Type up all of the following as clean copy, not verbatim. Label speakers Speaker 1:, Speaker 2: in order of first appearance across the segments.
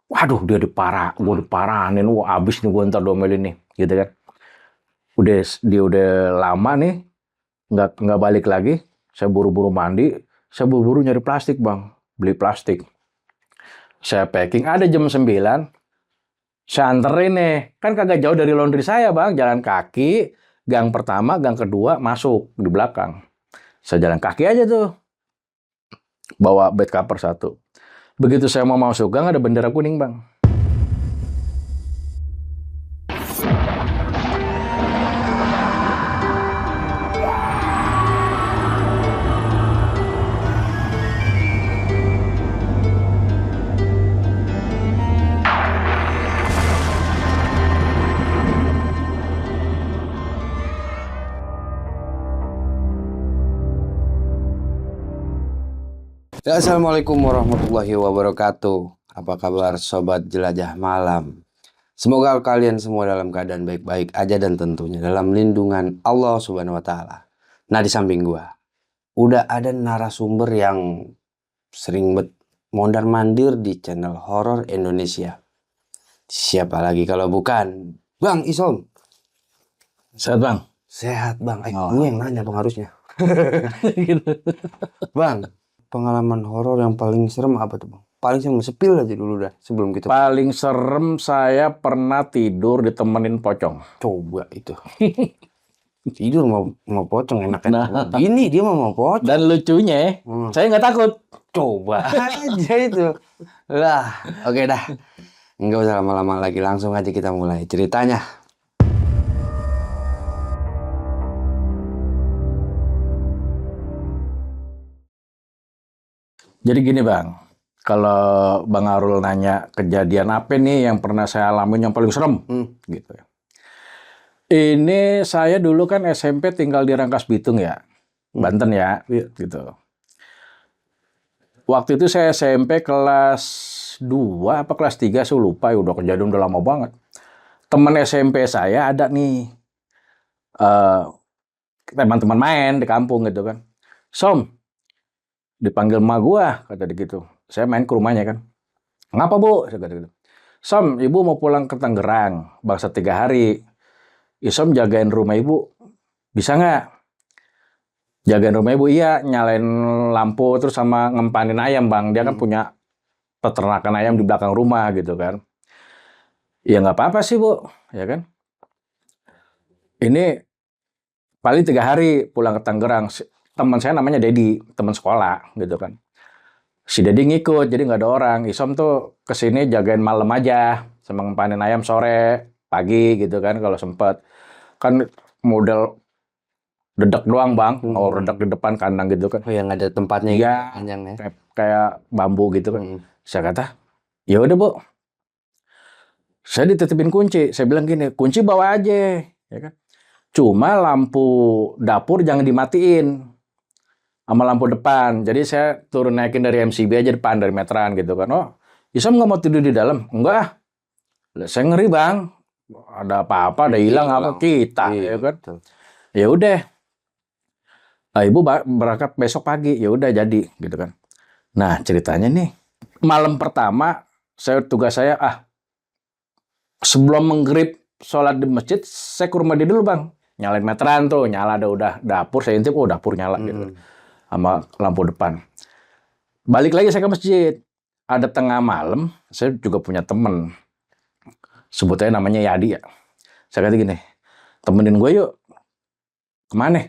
Speaker 1: Waduh, gue diparahin, wah abis nih gue ntar domelin nih, gitu kan. Dia udah lama nih, nggak balik lagi. Saya buru-buru mandi, saya buru-buru nyari plastik bang, beli plastik. Saya packing, ada jam 9, saya anterin nih, kan kagak jauh dari laundry saya bang, jalan kaki, gang pertama, gang kedua, masuk di belakang. Saya jalan kaki aja tuh, bawa bed cover satu. Begitu saya mau masuk gang, ada bendera kuning bang.
Speaker 2: Ya, Assalamualaikum warahmatullahi wabarakatuh. Apa kabar sobat jelajah malam? Semoga kalian semua dalam keadaan baik-baik aja dan tentunya dalam lindungan Allah Subhanahu wa taala. Nah, di samping gua udah ada narasumber yang sering mondar-mandir di channel horor Indonesia. Siapa lagi kalau bukan Bang Isom?
Speaker 1: Sehat bang?
Speaker 2: Sehat, Bang.
Speaker 1: Oh.
Speaker 2: Gue yang nanya Bang harusnya. Bang, pengalaman horor yang paling serem apa tuh Bang? Paling serem, sepil aja dulu dah sebelum kita.
Speaker 1: Paling serem saya pernah tidur ditemenin pocong.
Speaker 2: Coba itu. Tidur mau pocong enaknya.
Speaker 1: Nah.
Speaker 2: Ini dia mau pocong.
Speaker 1: Dan lucunya, saya nggak takut.
Speaker 2: Coba aja itu. Lah, oke dah. Nggak usah lama-lama lagi, langsung aja kita mulai ceritanya.
Speaker 1: Jadi gini bang, kalau Bang Arul nanya kejadian apa nih yang pernah saya alamin yang paling serem, gitu ya. Ini saya dulu kan SMP tinggal di Rangkas Bitung ya, Banten ya, gitu. Waktu itu saya SMP kelas 2 apa kelas 3, saya lupa ya, udah kejadian udah lama banget. Teman SMP saya ada nih, teman-teman main di kampung gitu kan. Som, dipanggil emak gua, kata dia gitu. Saya main ke rumahnya kan. Ngapa bu? Saya kata gitu. Som, ibu mau pulang ke Tangerang, bangsa 3 hari. Isom jagain rumah ibu, bisa nggak? Jagain rumah ibu, iya. Nyalain lampu, terus sama ngempanin ayam bang. Dia kan punya peternakan ayam di belakang rumah gitu kan. Ya nggak apa-apa sih bu, ya kan. Ini paling 3 hari pulang ke Tangerang. Teman saya namanya Dedi, teman sekolah gitu kan. Si Dedi ngikut, jadi nggak ada orang. Isom tuh kesini jagain malam aja, sama ngempanin ayam sore, pagi gitu kan kalau sempet. Kan model dedek doang bang, mau redek di depan kandang gitu kan.
Speaker 2: Oh, yang ada tempatnya
Speaker 1: Iya,
Speaker 2: panjangnya.
Speaker 1: kayak bambu gitu kan. Saya kata, ya udah bu, saya dititipin kunci. Saya bilang gini, kunci bawa aja, ya kan. Cuma lampu dapur jangan dimatiin sama lampu depan. Jadi saya turun naikin dari MCB aja depan, dari meteran gitu kan. Oh, Isom nggak mau tidur di dalam? Enggak. Saya ngeri bang. Ada apa-apa, ada hilang apa kita, ya kan. Ya udah. Nah, ibu berangkat besok pagi, ya udah jadi, gitu kan. Nah ceritanya nih, malam pertama tugas saya sebelum maghrib sholat di masjid, saya ke rumah dia dulu bang. Nyalain meteran tuh, nyala ada udah dapur, saya intip, dapur nyala gitu. Sama lampu depan. Balik lagi saya ke masjid. Ada tengah malam, saya juga punya temen. Sebutnya namanya Yadi ya. Saya kata gini, temenin gue yuk. Kemana?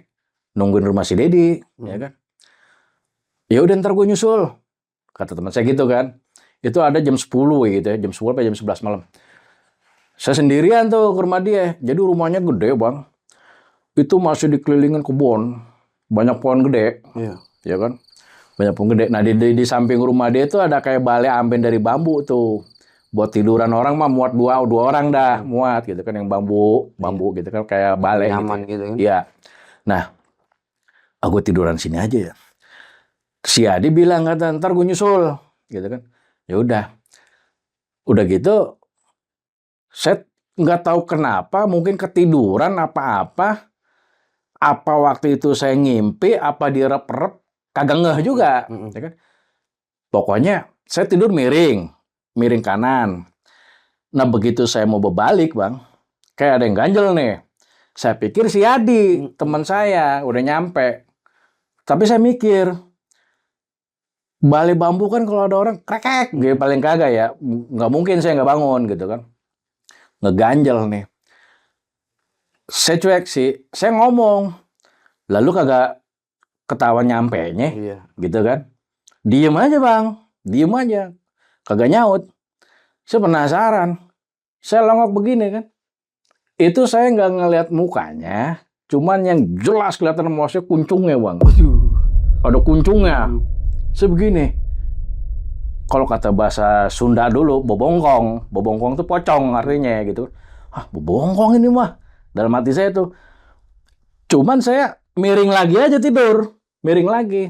Speaker 1: Nungguin rumah si Dedi, ya kan? Ya udah ntar gue nyusul. Kata teman saya gitu kan. Itu ada jam 10 gitu ya, jam 10 sampai jam 11 malam. Saya sendirian tuh ke rumah dia. Jadi rumahnya gede bang. Itu masih dikelilingin kebun. Banyak pohon gede.
Speaker 2: Iya.
Speaker 1: Ya kan? Banyak pohon gede. Nah di samping rumah dia itu ada kayak balai amben dari bambu tuh. Buat tiduran orang mah muat dua orang dah. Muat gitu kan, yang bambu gitu kan, kayak balai
Speaker 2: nyaman
Speaker 1: gitu.
Speaker 2: Gitu kan.
Speaker 1: Iya. Nah, aku tiduran sini aja ya. Si Adi bilang, kata ntar gue nyusul. Gitu kan. Ya udah gitu, saya nggak tahu kenapa, mungkin ketiduran apa waktu itu saya ngimpi, apa direp-rep, kagak ngeh juga, ya kan? Pokoknya saya tidur miring, miring kanan. Nah begitu saya mau berbalik bang, kayak ada yang ganjel nih. Saya pikir si Adi, teman saya, udah nyampe. Tapi saya mikir, balai bambu kan kalau ada orang krekek, gitu paling kagak ya. Nggak mungkin saya nggak bangun gitu kan. Ngeganjel nih. Saya cuek sih, saya ngomong. Lalu kagak ketahuan nyampenya,
Speaker 2: Iya.
Speaker 1: gitu kan. Diem aja bang, diem aja. Kagak nyaut. Saya penasaran. Saya longok begini kan. Itu saya nggak ngelihat mukanya, cuman yang jelas kelihatan maksudnya kuncungnya bang. Ada kuncungnya. Saya begini. Kalau kata bahasa Sunda dulu, bobongkong. Bobongkong itu pocong artinya gitu. Ah, bobongkong ini mah. Dalam hati saya tuh. Cuman saya miring lagi aja tidur. Miring lagi.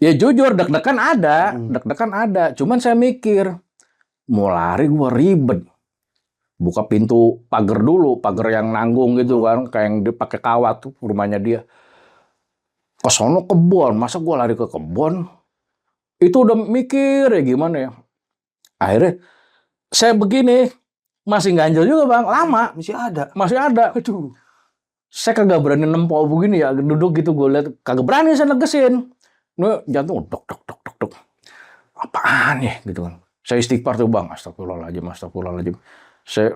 Speaker 1: Ya jujur, deg-degan ada. Cuman saya mikir, mau lari gua ribet. Buka pintu pagar dulu, pagar yang nanggung gitu kan, kayak yang dipakai kawat tuh rumahnya dia. Ke sono kebon, masa gua lari ke kebon? Itu udah mikir ya gimana ya. Akhirnya saya begini, masih ganjel juga bang, lama. Masih ada. Aduh. Saya kagak berani nempel begini ya, duduk gitu gue lihat, kagak berani saya negesin. Nih jantung dok dok dok dok dok. Apaan ya gitu kan. Saya istighfar tuh bang, astagfirullahaladzim. Saya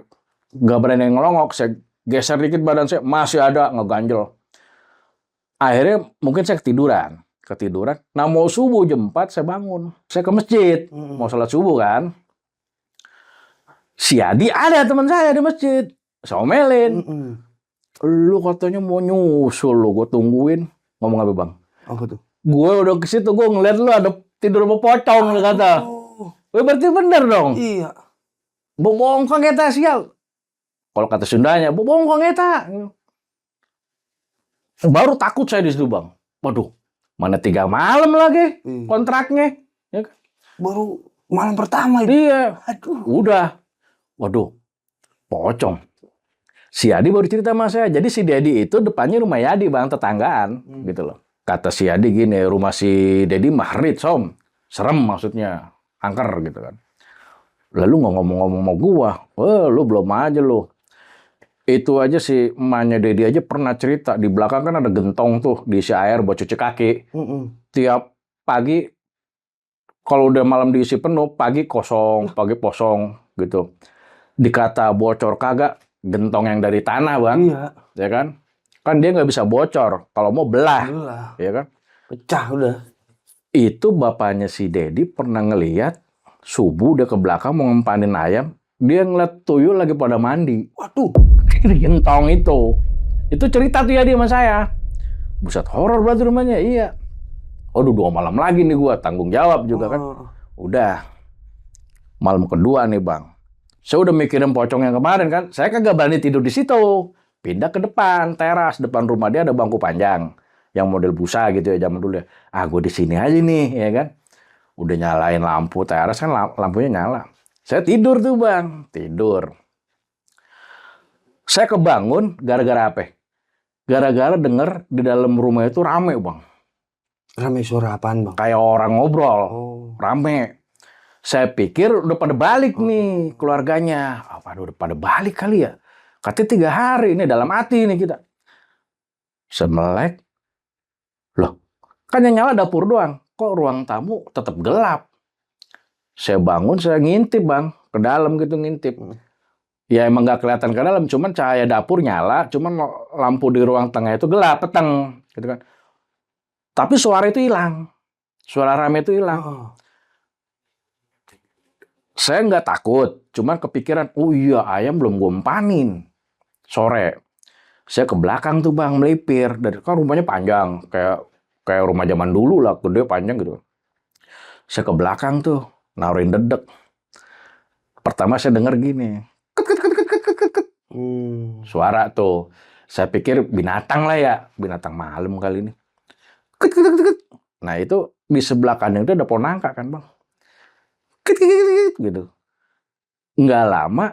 Speaker 1: nggak berani ngelongok, saya geser dikit badan saya, masih ada ngeganjel. Akhirnya mungkin saya ketiduran. Nah mau subuh jam 4 saya bangun. Saya ke masjid, mau sholat subuh kan. Si Adi ada teman saya di masjid. Saya omelin. Lu katanya mau nyusul lu, gue tungguin. Ngomong apa bang?
Speaker 2: Apa tuh?
Speaker 1: Gue udah ke situ, gue ngeliat lu ada tidur sama pocong, lu kata. Berarti bener dong.
Speaker 2: Iya.
Speaker 1: Bobongkong eta sial. Kalau kata Sundanya, bobongkong eta. Baru takut saya di situ bang. Waduh, mana 3 malam lagi kontraknya. Ya kan?
Speaker 2: Baru malam pertama itu.
Speaker 1: Iya.
Speaker 2: Aduh.
Speaker 1: Udah. Waduh, pocong. Si Adi baru cerita sama saya. Jadi si Dedi itu depannya rumah Yadi bang, tetanggaan gitu loh. Kata si Adi gini, rumah si Dedi mahrit som. Serem maksudnya, angker gitu kan. Lalu ngomong-ngomong sama gua, lu belum aja lu. Itu aja si emaknya Dedi aja pernah cerita. Di belakang kan ada gentong tuh, diisi air buat cuci kaki. Tiap pagi, kalau udah malam diisi penuh, pagi kosong gitu. Dikata bocor kagak, gentong yang dari tanah bang, ya kan? Kan dia nggak bisa bocor, kalau mau belah, ya kan?
Speaker 2: Pecah udah.
Speaker 1: Itu bapaknya si Dedi pernah ngelihat subuh dia ke belakang mau ngempanin ayam, dia ngeliat tuyul lagi pada mandi. Waduh, gentong itu cerita tuh ya dia sama saya. Buset, horor banget rumahnya, iya. Waduh, 2 malam lagi nih gua, tanggung jawab juga kan. Udah, malam kedua nih bang. Saya udah mikirin pocong yang kemarin kan. Saya kagak berani tidur di situ. Pindah ke depan, teras. Depan rumah dia ada bangku panjang. Yang model busa gitu ya zaman dulu ya. Ah, gue di sini aja nih, ya kan. Udah nyalain lampu teras kan, lampunya nyala. Saya tidur tuh bang. Tidur. Saya kebangun gara-gara apa? Gara-gara denger di dalam rumah itu rame bang.
Speaker 2: Rame suara apaan bang?
Speaker 1: Kayak orang ngobrol. Rame. Saya pikir udah pada balik nih keluarganya. Apa udah pada balik kali ya? Katanya 3 hari ini dalam hati nih kita. Semelek. Loh, kan yang nyala dapur doang. Kok ruang tamu tetap gelap? Saya bangun, saya ngintip bang. Ke dalam gitu ngintip. Ya emang nggak kelihatan ke dalam. Cuman cahaya dapur nyala. Cuman lampu di ruang tengah itu gelap, peteng. Gitu kan. Tapi suara itu hilang. Suara rame itu hilang. Saya nggak takut, cuman kepikiran, oh iya ayam belum gue empanin. Sore, saya ke belakang tuh bang, melipir. Dari kan rumahnya panjang, kayak rumah zaman dulu lah, gede panjang gitu. Saya ke belakang tuh, naruhin dedek. Pertama saya dengar gini, suara tuh. Saya pikir binatang lah ya, binatang malam kali ini. Nah itu di sebelah kanan itu ada pohon nangka kan bang. Gitu. Nggak lama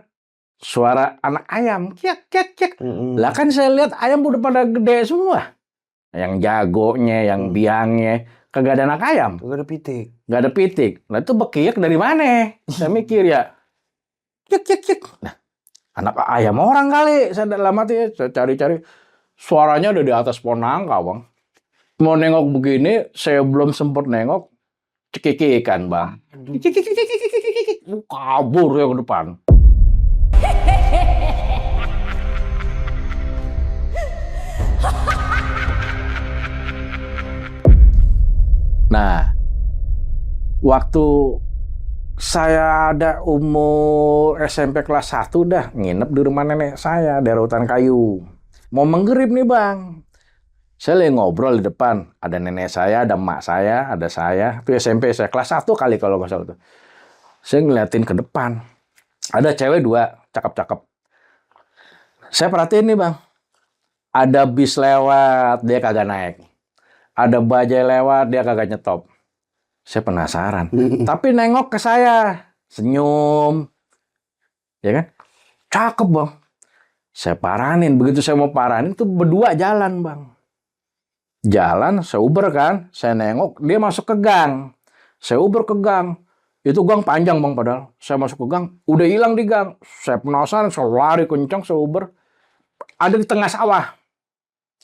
Speaker 1: suara anak ayam kiak. Lah kan saya lihat ayam udah pada gede semua. Yang jagonya, yang biangnya kagak ada anak ayam,
Speaker 2: Gak ada pitik.
Speaker 1: nggak ada pitik. Nah itu bekiak dari mana? Saya mikir ya, cik cik cik. Nah, anak ayam orang kali. Saya dalam hati, saya cari-cari. Suaranya ada di atas pohon nangka, Bang. Mau nengok begini, saya belum sempet nengok, cekikikan, Bang. Cik cik cik cik cik cik cik. Kabur ya ke depan. Nah, waktu saya ada umur SMP kelas 1 dah, nginep di rumah nenek saya, daerah hutan kayu. Mau menggerib nih, Bang. Saya lagi ngobrol di depan. Ada nenek saya, ada emak saya, ada saya. Itu SMP saya, kelas 1 kali kalau nggak salah itu. Saya ngeliatin ke depan. Ada cewek 2, cakep-cakep. Saya perhatiin nih, Bang. Ada bis lewat, dia kagak naik. Ada bajai lewat, dia kagak nyetop. Saya penasaran. Tapi nengok ke saya. Senyum. Ya kan? Cakep, Bang. Saya paranin. Begitu saya mau paranin, itu berdua jalan, Bang. Jalan, saya uber kan. Saya nengok, dia masuk ke gang. Saya uber ke gang. Itu gang panjang, Bang, padahal. Saya masuk ke gang, udah hilang di gang. Saya penasaran, saya lari kencang, saya uber. Ada di tengah sawah.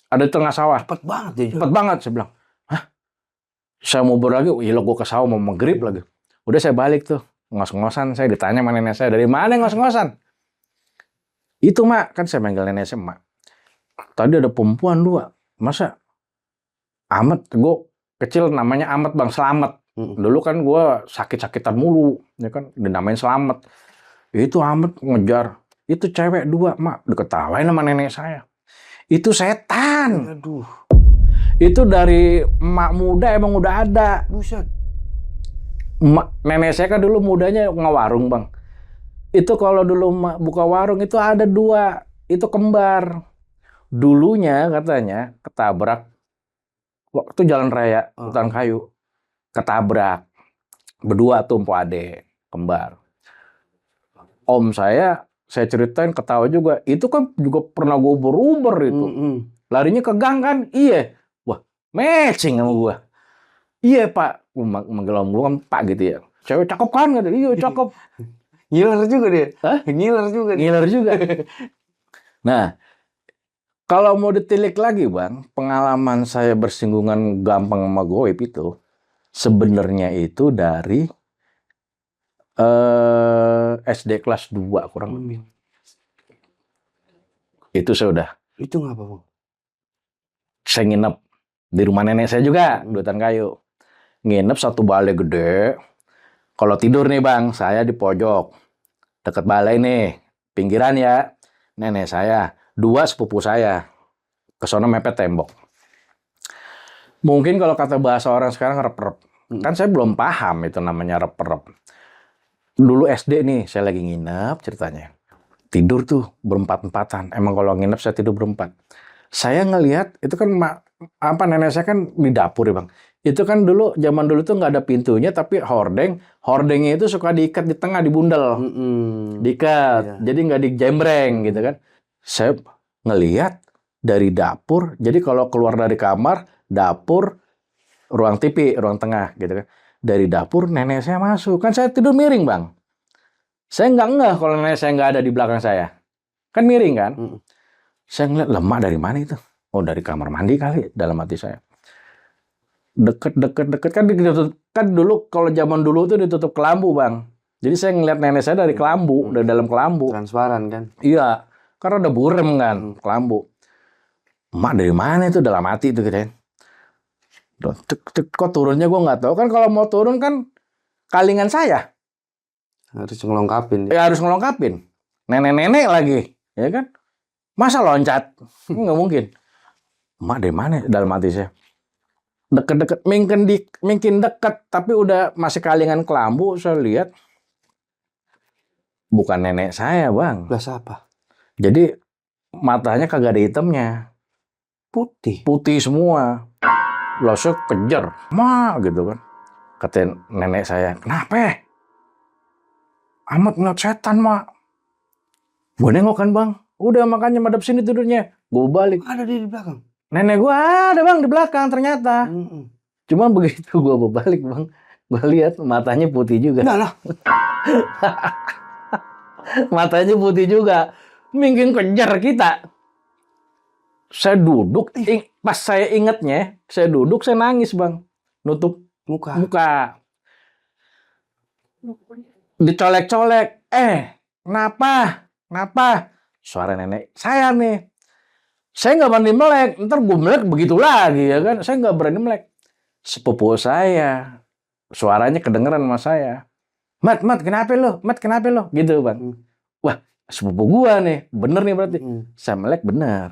Speaker 1: Ada di tengah sawah.
Speaker 2: Cepet banget dia.
Speaker 1: Cepet banget, saya bilang. Hah? Saya mau uber lagi, gila gue ke sawah mau maghrib lagi. Udah saya balik tuh. Ngos-ngosan, saya ditanya sama nenek saya, dari mana ngos-ngosan? Itu, Mak. Kan saya manggil nenek saya, Mak. Tadi ada perempuan 2. Masa? Amet, gue kecil namanya Amet, Bang, Selamet. Dulu kan gue sakit-sakitan mulu, ya kan, dinamain Selamet. Itu Amet ngejar, itu cewek 2, Mak, diketawain sama nenek saya. Itu setan.
Speaker 2: Aduh.
Speaker 1: Itu dari emak muda emang udah ada.
Speaker 2: Buset.
Speaker 1: Nenek saya kan dulu mudanya ngewarung, Bang. Itu kalau dulu emak buka warung itu ada 2, itu kembar. Dulunya katanya ketabrak. Waktu jalan raya hutan kayu, ketabrak. Berdua tuh mpok ade, kembar. Om saya ceritain ketawa juga. Itu kan juga pernah gue uber-uber itu. Larinya ke gang kan? Iya. Wah, matching sama gue. Iya, Pak. Manggil om gue kan Pak gitu ya. Cewek cakep kan? Iya, cakep.
Speaker 2: Ngiler juga dia.
Speaker 1: Hah?
Speaker 2: Ngiler juga.
Speaker 1: Ngiler juga. Nah, kalau mau ditilik lagi, Bang, pengalaman saya bersinggungan gampang sama goib itu, sebenarnya itu dari SD kelas 2 kurang lebih. Itu saya udah.
Speaker 2: Itu ngapa, Bang?
Speaker 1: Saya nginep di rumah nenek saya juga, di hutan kayu. Nginep satu balai gede. Kalau tidur nih, Bang, saya di pojok. Dekat balai nih, pinggiran ya. Nenek saya. 2 sepupu saya. Kesono mepet tembok. Mungkin kalau kata bahasa orang sekarang rep-rep. Kan saya belum paham itu namanya rep-rep. Dulu SD nih, saya lagi nginep ceritanya. Tidur tuh berempat-empatan. Emang kalau nginep saya tidur berempat. Saya ngelihat, itu kan nenek saya kan di dapur ya, Bang. Itu kan dulu, zaman dulu tuh nggak ada pintunya, tapi hordeng. Hordengnya itu suka diikat di tengah, di bundel. Diikat, iya. Jadi nggak dijembreng gitu kan. Saya ngelihat dari dapur, jadi kalau keluar dari kamar, dapur, ruang TV, ruang tengah gitu kan. Dari dapur nenek saya masuk. Kan saya tidur miring, Bang. Saya nggak ngeh kalau nenek saya nggak ada di belakang saya. Kan miring kan? Saya ngeliat, lemak dari mana itu? Oh, dari kamar mandi kali, dalam hati saya. Deket kan dulu kalau zaman dulu tuh ditutup kelambu, Bang. Jadi saya ngeliat nenek saya dari kelambu, dari dalam kelambu.
Speaker 2: Transparan kan?
Speaker 1: Iya, karena ada burem kan, kelambu. Emak dari mana itu, dalam hati itu gitu kan. Kok turunnya gue nggak tahu kan, kalau mau turun kan kalingan saya.
Speaker 2: Harus ngelengkapin.
Speaker 1: Ya harus ngelengkapin. Nenek-nenek lagi, ya kan? Masa loncat? Nggak mungkin. Emak dari mana, dalam hati saya. Deket-deket, mungkin deket, tapi udah masih kalingan kelambu, saya lihat. Bukan nenek saya, Bang.
Speaker 2: Belas apa?
Speaker 1: Jadi matanya kagak ada hitamnya.
Speaker 2: Putih.
Speaker 1: Putih semua. Lalu saya kejar. Ma, gitu kan. Kata nenek saya, kenapa? Amat ngeliat setan, Mak. Gue nengok kan, Bang. Udah makanya madep sini tidurnya. Gue balik.
Speaker 2: Ada di belakang.
Speaker 1: Nenek gue ada, Bang, di belakang ternyata. Cuman begitu gue berbalik bang, gue lihat matanya putih juga.
Speaker 2: Nah lah.
Speaker 1: Matanya putih juga. Mungkin kejar kita. Saya duduk, pas saya ingetnya, saya duduk, saya nangis bang. Nutup
Speaker 2: Muka.
Speaker 1: Dicolek-colek. Kenapa? Kenapa? Suara nenek saya nih. Saya nggak berani melek. Ntar gue melek begitu lagi ya kan. Saya nggak berani melek. Sepupu saya. Suaranya kedengeran sama saya. Mat, kenapa lo? Mat, kenapa lo? Gitu bang. Wah, sepupu gua nih. Bener nih berarti. Saya melek bener.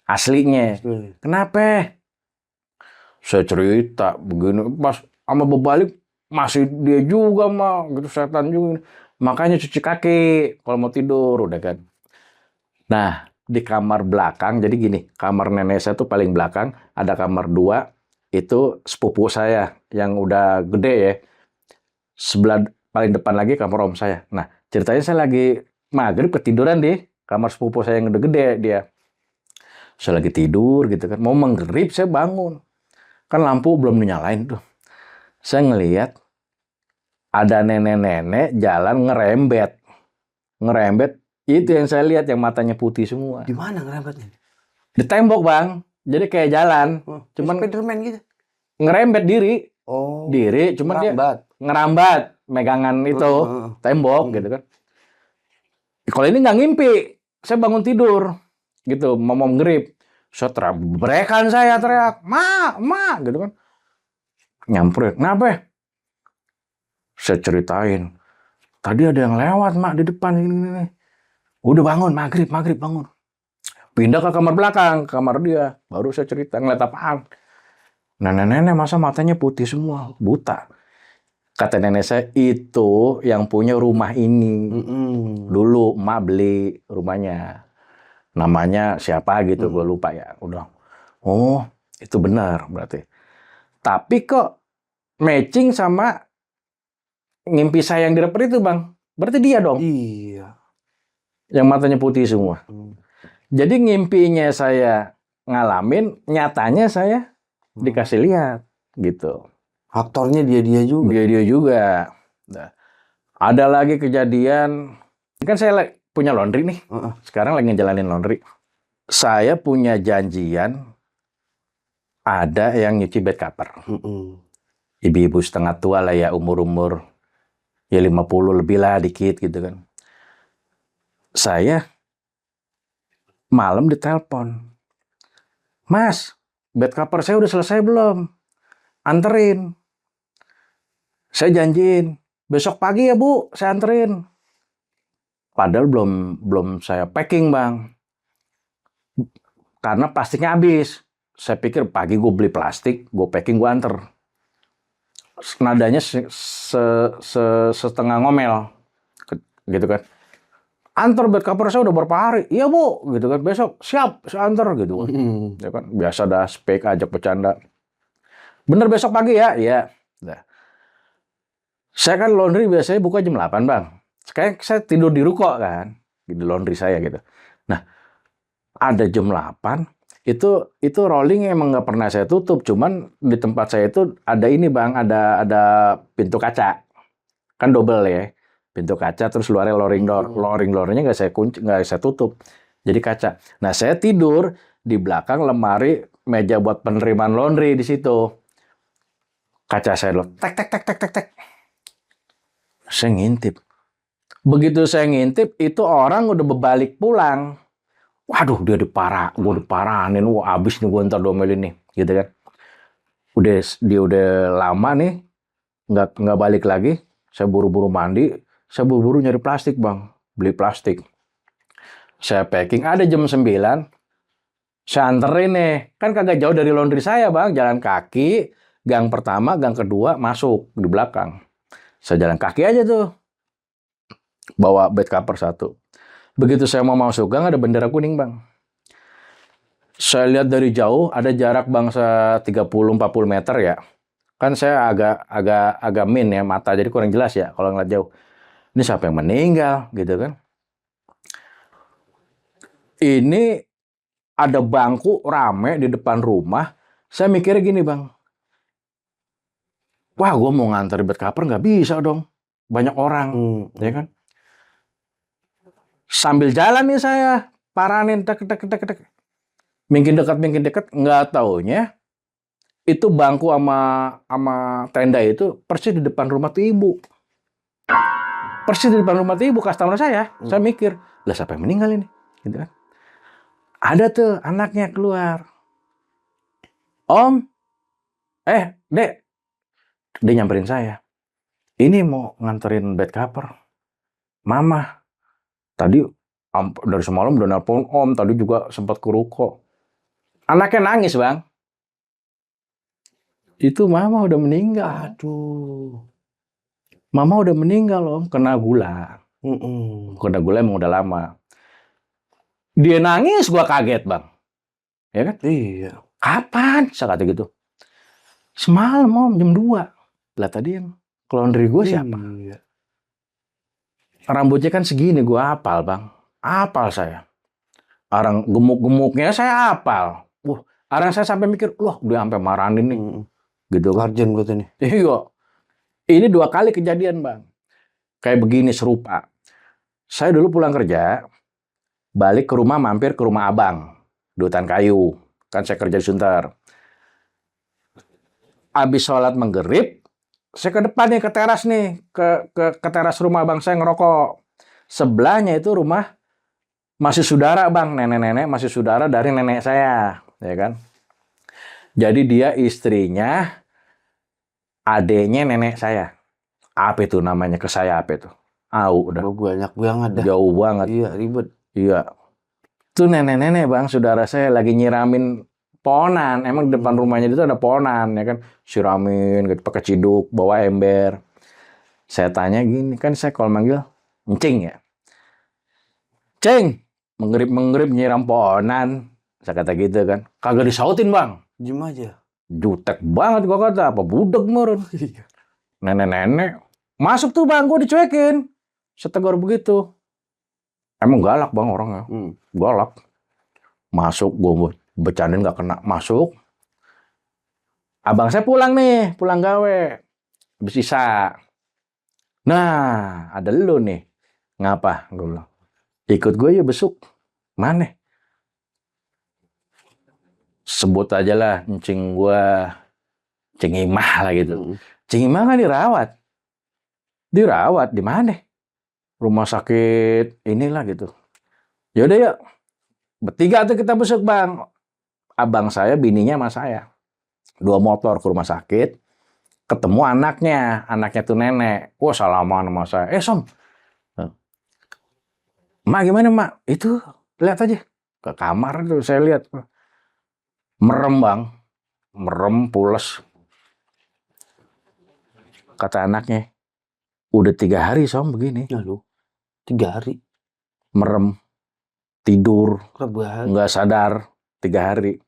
Speaker 1: Aslinya. Kenapa? Saya cerita begini. Pas sama berbalik, masih dia juga mah. Gitu, setan juga. Makanya cuci kaki kalau mau tidur. Udah kan. Nah, di kamar belakang, jadi gini. Kamar nenek saya tuh paling belakang. Ada kamar 2. Itu sepupu saya. Yang udah gede ya. Sebelah paling depan lagi kamar om saya. Nah, ceritanya saya lagi maghrib ketiduran di kamar sepupu saya yang udah gede dia. Saya lagi tidur gitu kan. Mau maghrib saya bangun. Kan lampu belum dinyalain tuh. Saya ngelihat ada nenek-nenek jalan ngerembet. Ngerembet itu yang saya lihat yang matanya putih semua.
Speaker 2: Di mana ngerembetnya?
Speaker 1: Di tembok, Bang. Jadi kayak jalan. Cuman
Speaker 2: Spiderman gitu.
Speaker 1: ngerembet diri.
Speaker 2: Oh.
Speaker 1: Diri, cuman dia ngerambat megangan itu tembok gitu kan. Kalau ini nggak ngimpi, saya bangun tidur gitu, mau maghrib. Saya teriak, saya teriak, ma, gitu kan. Nyamperin, kenapa? Saya ceritain, tadi ada yang lewat mak di depan ini. Udah bangun, maghrib bangun. Pindah ke kamar belakang, kamar dia. Baru saya cerita, ngeliat apaan. Nenek-nenek masa matanya putih semua, buta. Kata nenek saya, itu yang punya rumah ini. Dulu emak beli rumahnya. Namanya siapa gitu, gue lupa ya. Udah, oh itu benar berarti. Tapi kok matching sama ngimpi saya yang direper itu bang. Berarti dia dong.
Speaker 2: Iya.
Speaker 1: Yang matanya putih semua. Jadi ngimpinya saya ngalamin, nyatanya saya dikasih lihat gitu.
Speaker 2: Aktornya dia juga.
Speaker 1: Dia juga. Nah, ada lagi kejadian, kan saya punya laundry nih. Sekarang lagi ngejalanin laundry. Saya punya janjian ada yang nyuci bed cover. Ibu-ibu setengah tua lah ya, umur-umur ya 50 lebih lah dikit gitu kan. Saya malam ditelepon. Mas, bed cover saya udah selesai belum? Anterin. Saya janjiin, besok pagi ya Bu, saya anterin. Padahal belum saya packing, Bang. Karena plastiknya habis. Saya pikir pagi gue beli plastik, gue packing, gue anter. Nadanya setengah ngomel. Gitu kan. Antar bed cover saya udah berapa hari? Iya Bu, gitu kan. Besok siap, saya antar gitu kan. Ya kan, biasa dah spek ajak bercanda. Bener besok pagi ya? Iya. Nah. Saya kan laundry biasanya buka jam 8, Bang. Sekarang saya tidur di ruko kan, di laundry saya gitu. Nah, ada jam 8, itu rolling emang nggak pernah saya tutup, cuman di tempat saya itu ada ini Bang, ada pintu kaca. Kan double ya. Pintu kaca terus luarnya lowering door. Lowering door-nya nggak saya kunci, nggak saya tutup. Jadi kaca. Nah, saya tidur di belakang lemari meja buat penerimaan laundry di situ. Kaca saya lo tek. Saya ngintip. Begitu saya ngintip, itu orang udah berbalik pulang. Waduh, gue diparahin. Wah, abis nih gue ntar domelin nih, gitu kan. Dia udah lama nih, nggak balik lagi. Saya buru-buru mandi, saya buru-buru nyari plastik Bang, beli plastik. Saya packing, ada jam 9, saya anterin nih. Kan kagak jauh dari laundry saya Bang, jalan kaki, gang pertama, gang kedua, masuk di belakang. Saya jalan kaki aja tuh. Bawa bed cover 1. Begitu saya mau masuk gang, ada bendera kuning, Bang. Saya lihat dari jauh, ada jarak bangsa 30-40 meter ya. Kan saya agak min ya, mata jadi kurang jelas ya kalau ngeliat jauh. Ini siapa yang meninggal, gitu kan. Ini ada bangku rame di depan rumah. Saya mikirnya gini, Bang. Wah, gue mau nganter bed cover nggak bisa dong. Banyak orang, ya kan? Sambil jalan nih saya, paranin, tek, tek, tek, tek. Makin dekat, nggak taunya itu bangku sama tenda itu persis di depan rumah tuh ibu. Persis di depan rumah tuh ibu, customer saya. Saya mikir, lah siapa yang meninggal ini? Gitu kan. Ada tuh anaknya keluar. Om, Dek. Dia nyamperin saya. Ini mau nganterin bed cover. Mama, tadi dari semalam udah nelpon Om, tadi juga sempat ke ruko. Anaknya nangis, Bang. Itu Mama udah meninggal.
Speaker 2: Aduh.
Speaker 1: Mama udah meninggal, Om, kena gula. Kena gula emang udah lama. Dia nangis, gua kaget, Bang. Ya kan?
Speaker 2: Iya.
Speaker 1: Kapan? Saya kata gitu. Semalam, Om, jam 2. Lah tadi yang laundry gue siapa?
Speaker 2: Iya.
Speaker 1: Rambutnya kan segini, gue hafal, Bang. Hafal saya. Orang gemuk-gemuknya saya hafal. Orang saya sampai mikir, wah dia sampai marahin nih. Gitu kan.
Speaker 2: Sarjan gue nih.
Speaker 1: Iya. Ini 2 kali kejadian, Bang. Kayak begini serupa. Saya dulu pulang kerja, balik ke rumah, mampir ke rumah abang. Di hutan kayu. Kan saya kerja di Sunter. Habis sholat maghrib, saya ke depan nih, ke teras nih. Ke teras rumah abang saya ngerokok. Sebelahnya itu rumah masih saudara, Bang. Nenek-nenek masih saudara dari nenek saya. Ya kan? Jadi dia istrinya, adeknya nenek saya. Apa itu namanya ke saya apa itu? Udah.
Speaker 2: Banyak banget dah.
Speaker 1: Jauh banget.
Speaker 2: Iya, ribet.
Speaker 1: Iya. Itu nenek-nenek, Bang, saudara saya lagi nyiramin pohonan. Emang di depan rumahnya itu ada pohonan, ya kan? Siramin gitu pakai ciduk, bawa ember. Saya tanya gini, kan saya kalau manggil Encing ya. Ceng, mengerip-mengerip nyiram pohonan. Saya kata gitu kan. Kagak disautin, Bang.
Speaker 2: Diem aja.
Speaker 1: Jutek banget gua kata, apa budak meren. Nenek-nenek. Masuk tuh, Bang, gua dicuekin. Setegur begitu. Emang galak, Bang, orangnya. Galak. Masuk, gua bercandain gak kena. Masuk. Abang saya pulang nih, pulang gawe. Habis sisa. Nah, ada lu nih. Ngapa? Gua bilang. Ikut gue ya besuk. Mana? Sebut aja lah, Encing gua. Cing Imah lah gitu. Cing Imah kan dirawat. Dirawat di mana? Rumah sakit inilah gitu. Yaudah yuk. Bertiga tuh kita besuk, Bang. Abang saya, bininya sama saya. 2 motor ke rumah sakit. Ketemu anaknya. Anaknya tuh nenek. Wah, salaman sama saya. Som. Mak gimana, Mak? Itu, lihat aja. Ke kamar tuh saya lihat. Merem, Bang. Merem, pules. Kata anaknya. Udah 3 hari, Som, begini.
Speaker 2: Lalu, 3 hari.
Speaker 1: Merem. Tidur.
Speaker 2: Rebahan.
Speaker 1: Nggak sadar. 3 hari.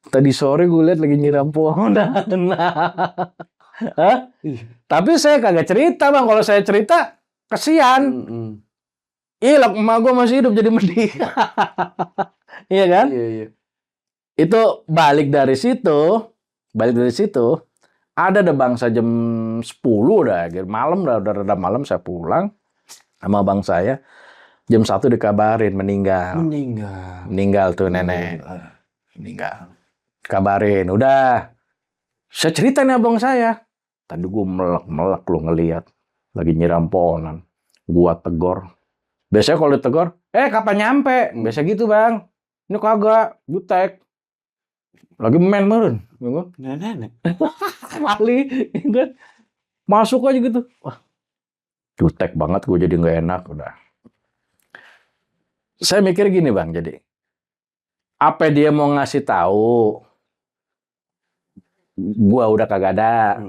Speaker 1: Tadi sore gue lihat lagi nyiram pohonan. Hah? Tapi saya kagak cerita, Bang. Kalau saya cerita, kesian. Lah, emak gue masih hidup jadi mending. Iya kan?
Speaker 2: Iya.
Speaker 1: Itu balik dari situ, ada bangsa jam 10 udah, malam udah rada malam saya pulang sama bang saya. Jam 1 dikabarin meninggal. Meninggal tuh nenek. Meninggal. Kabarin, udah. Saya cerita nih abang saya. Tadi gue melek lu ngelihat lagi nyiram pohonan. Gua tegor. Biasanya kalau ditegor, kapan nyampe? Biasa gitu, Bang. Ini kagak, jutek. Lagi main meren.
Speaker 2: Nenek.
Speaker 1: Kali. Masuk aja gitu. Wah, jutek banget, gue jadi nggak enak. Udah. Saya mikir gini, Bang, jadi. Apa dia mau ngasih tahu? Gua udah kagak ada.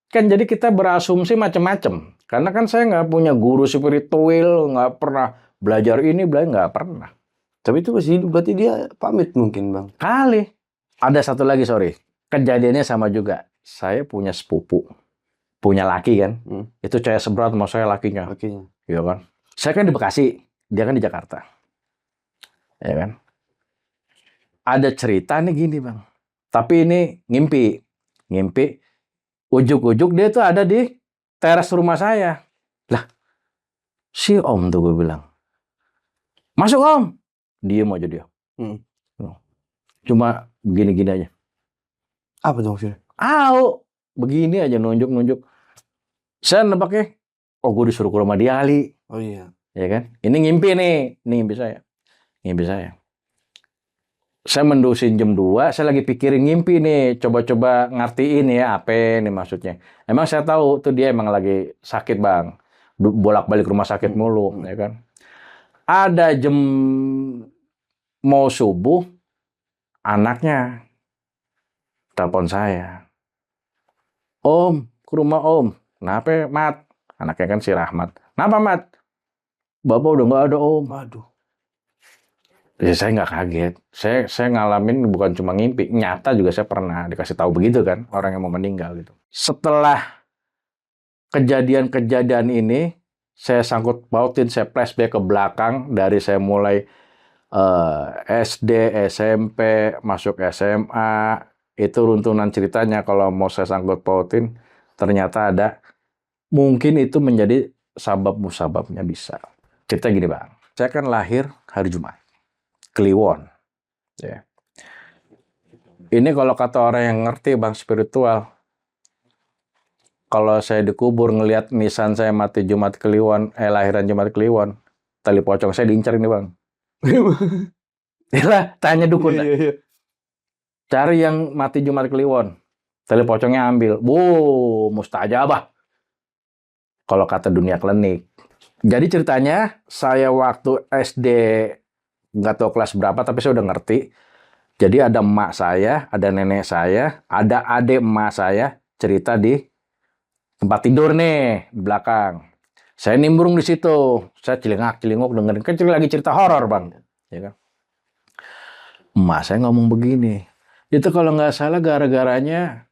Speaker 1: Kan jadi kita berasumsi macam-macam. Karena kan saya nggak punya guru spiritual, nggak pernah belajar ini, nggak pernah.
Speaker 2: Tapi itu masih hidup, berarti dia pamit mungkin, Bang.
Speaker 1: Kali. Ada satu lagi, sorry. Kejadiannya sama juga. Saya punya sepupu. Punya laki kan. Itu cewek seberat sama saya lakinya. Iya kan. Saya kan di Bekasi. Dia kan di Jakarta. Ya kan. Ada cerita nih gini, Bang. Tapi ini ngimpi. Ujuk-ujuk dia tuh ada di teras rumah saya. Lah, si Om tuh gue bilang, masuk Om. Diem aja dia. Cuma begini-gini aja.
Speaker 2: Apa tuh maksudnya?
Speaker 1: Begini aja nunjuk-nunjuk. Saya nebaknya, oh gue disuruh ke rumah dia kali.
Speaker 2: Oh iya.
Speaker 1: Ya kan? Ini ngimpi nih. Ini ngimpi saya. Ngimpi saya. Saya mendusin jam 2, saya lagi pikirin ngimpi nih. Coba-coba ngertiin ya apa nih maksudnya. Emang saya tahu tuh dia emang lagi sakit bang. Bolak-balik rumah sakit mulu. Ya kan? Ada jam mau subuh, anaknya telepon saya. Om, ke rumah Om. Kenapa, Mat? Anaknya kan si Rahmat. Kenapa, Mat? Bapak udah nggak ada, Om.
Speaker 2: Waduh.
Speaker 1: Ya, saya nggak kaget. Saya ngalamin bukan cuma ngimpi, nyata juga saya pernah dikasih tahu begitu kan, orang yang mau meninggal gitu. Setelah kejadian-kejadian ini, saya sangkut pautin, saya flashback ke belakang dari saya mulai SD, SMP, masuk SMA, itu runtunan ceritanya kalau mau saya sangkut pautin, ternyata ada. Mungkin itu menjadi sabab-musababnya bisa. Cerita gini bang, saya kan lahir hari Jumat, Kliwon. Ya. Ini kalau kata orang yang ngerti bang spiritual, kalau saya dikubur ngelihat nisan saya mati Jumat Kliwon, lahiran Jumat Kliwon, tali pocong saya diincar ini bang. Yalah, tanya dukun. Iya. Cari yang mati Jumat Kliwon, tali pocongnya ambil. Mustajabah. Kalau kata dunia klinik. Jadi ceritanya, saya waktu SD, nggak tahu kelas berapa, tapi saya udah ngerti. Jadi ada emak saya, ada nenek saya, ada adik emak saya, cerita di tempat tidur nih, di belakang. Saya nimbrung di situ. Saya celingak-celinguk dengerin. Kan lagi cerita horor, Bang. Ya kan? Emak saya ngomong begini. Itu kalau nggak salah gara-garanya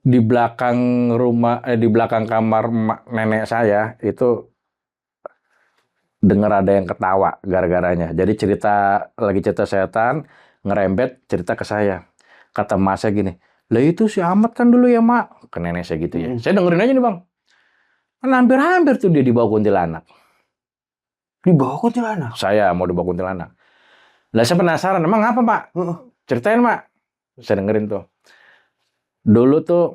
Speaker 1: di belakang rumah, di belakang kamar nenek saya itu dengar ada yang ketawa gara-garanya. Jadi lagi cerita setan, ngerembet cerita ke saya. Kata emak saya gini, lah itu si Ahmad kan dulu ya mak, ke nenek saya gitu ya. Saya dengerin aja nih bang. Kan hampir-hampir tuh dia dibawa kuntilanak.
Speaker 2: Dibawa kuntilanak?
Speaker 1: Saya mau dibawa kuntilanak. Lah saya penasaran, emang apa pak? Ceritain mak. Saya dengerin tuh. Dulu tuh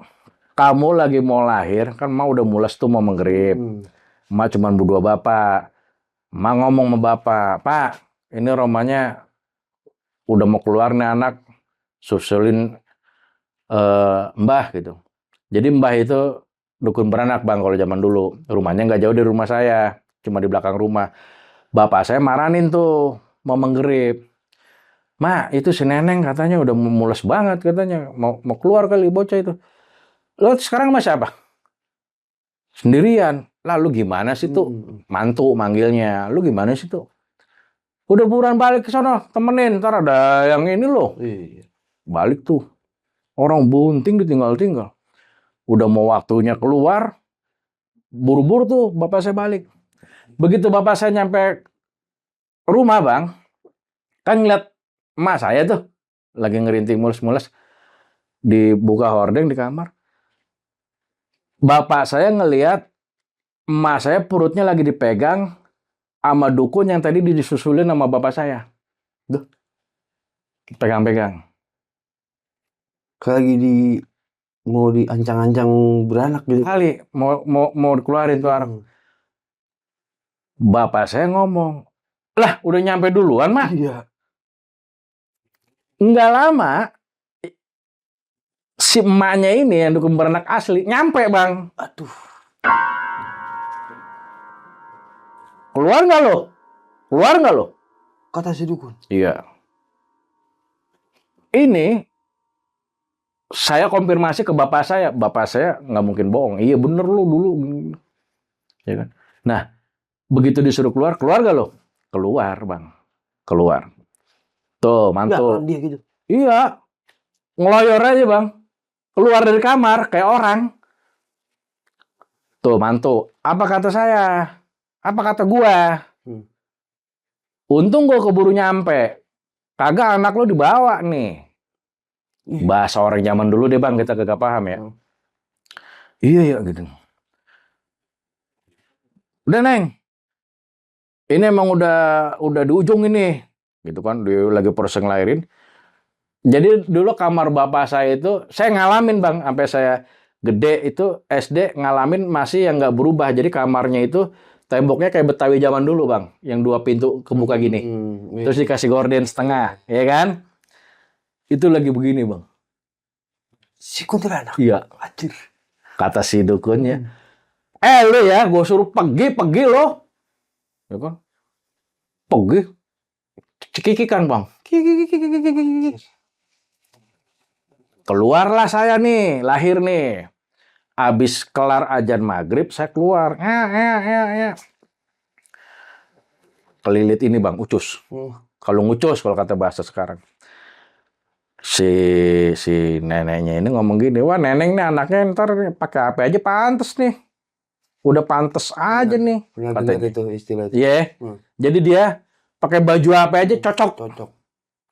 Speaker 1: kamu lagi mau lahir, kan emak udah mules tuh mau maghrib. Emak cuman berdua bapak. Emak ngomong sama bapak, Pak, ini romanya udah mau keluar nih anak, susulin mbah gitu. Jadi mbah itu dukun beranak bang kalau zaman dulu. Rumahnya nggak jauh dari rumah saya, cuma di belakang rumah. Bapak saya maranin tuh, mau maghrib. Mak, itu si Neneng katanya udah mules banget katanya. Mau keluar kali bocah itu. Lo sekarang masih apa? Sendirian. Lalu gimana sih tuh? Mantu manggilnya. Lu gimana sih tuh? Udah buruan balik ke sana, temenin. Ntar ada yang ini loh. Balik tuh. Orang bunting ditinggal-tinggal. Udah mau waktunya keluar. Buru-buru tuh bapak saya balik. Begitu bapak saya nyampe rumah bang. Kan ngeliat emak saya tuh. Lagi ngerinting mulus-mulus. Dibuka hordeng di kamar. Bapak saya ngeliat emak saya perutnya lagi dipegang sama dukun yang tadi disusulin sama bapak saya. Duh. Pegang-pegang.
Speaker 2: Kayak lagi mau diancang-ancang beranak gitu.
Speaker 1: Kali mau dikeluarin tuh anak. Bapak saya ngomong, lah udah nyampe duluan mak.
Speaker 2: Iya.
Speaker 1: Nggak lama, si emaknya ini yang dukun beranak asli nyampe bang.
Speaker 2: Aduh.
Speaker 1: Keluar nggak lo? Keluar nggak lo?
Speaker 2: Kata si dukun.
Speaker 1: Iya. Ini saya konfirmasi ke bapak saya. Bapak saya nggak mungkin bohong. Iya bener lo dulu. Ya kan? Nah, begitu disuruh keluar nggak lo? Keluar bang. Keluar. Tuh mantu.
Speaker 2: Dia gitu.
Speaker 1: Iya. Ngeloyor aja bang. Keluar dari kamar kayak orang. Tuh mantu. Apa kata saya? Apa kata gua? Untung gua keburu nyampe. Kagak anak lo dibawa nih. Bahasa orang zaman dulu deh bang, kita kagak paham ya. Iya ya gitu. Udah Neng, ini emang udah di ujung ini, gitu kan, dia lagi proses ngelahirin. Jadi dulu kamar bapak saya itu, saya ngalamin bang, sampai saya gede itu SD ngalamin masih yang nggak berubah. Jadi kamarnya itu temboknya kayak Betawi zaman dulu bang, yang 2 pintu kebuka gini. Terus dikasih gorden setengah, ya kan? Itu lagi begini bang.
Speaker 2: Si kuntilanak.
Speaker 1: Iya,
Speaker 2: Anjir.
Speaker 1: kata si dukunnya. Lu ya, gue suruh pergi lo. Ya kan? Pergi. Cekikikan bang. Keluarlah saya nih, lahir nih. Abis kelar ajan maghrib, saya keluar. Kelilit ini bang, ucus. Kalau ngucus, kalau kata bahasa sekarang. Si neneknya ini ngomong gini, wah neneng nih anaknya ntar pakai apa aja pantes nih. Udah pantes aja nih.
Speaker 2: Pernah
Speaker 1: Katanya.
Speaker 2: dengar itu istilah itu.
Speaker 1: Iya. Jadi dia pakai baju apa aja cocok.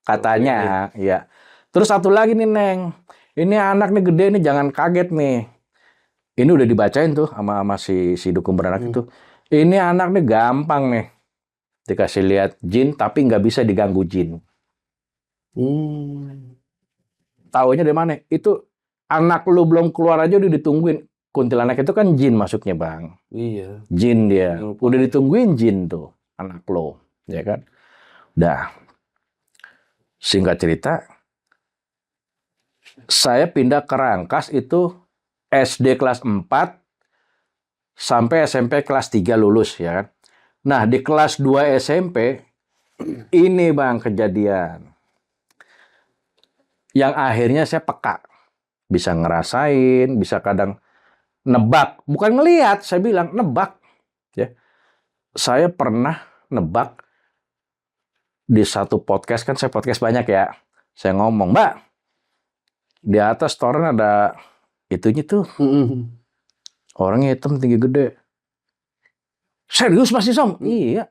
Speaker 1: Katanya, ya. Terus satu lagi nih Neng. Ini anak nih gede nih, jangan kaget nih. Ini udah dibacain tuh sama si dukun beranak itu. Ini anak nih gampang nih. Dikasih lihat jin tapi nggak bisa diganggu jin. Taunya dari mana? Itu anak lu belum keluar aja udah ditungguin. Kuntilanak itu kan jin masuknya bang.
Speaker 2: Iya.
Speaker 1: Jin dia. Udah ditungguin jin tuh anak lo, ya kan? Dah. Singkat cerita, saya pindah ke Rangkas itu SD kelas 4 sampai SMP kelas 3 lulus, ya kan? Nah, di kelas 2 SMP ini bang kejadian. Yang akhirnya saya peka. Bisa ngerasain, bisa kadang nebak. Bukan ngelihat, saya bilang nebak. Ya. Saya pernah nebak di satu podcast, kan saya podcast banyak ya. Saya ngomong, Mbak, di atas toren ada itunya tuh. Orangnya hitam, tinggi gede. Serius Mas Isom? Iya.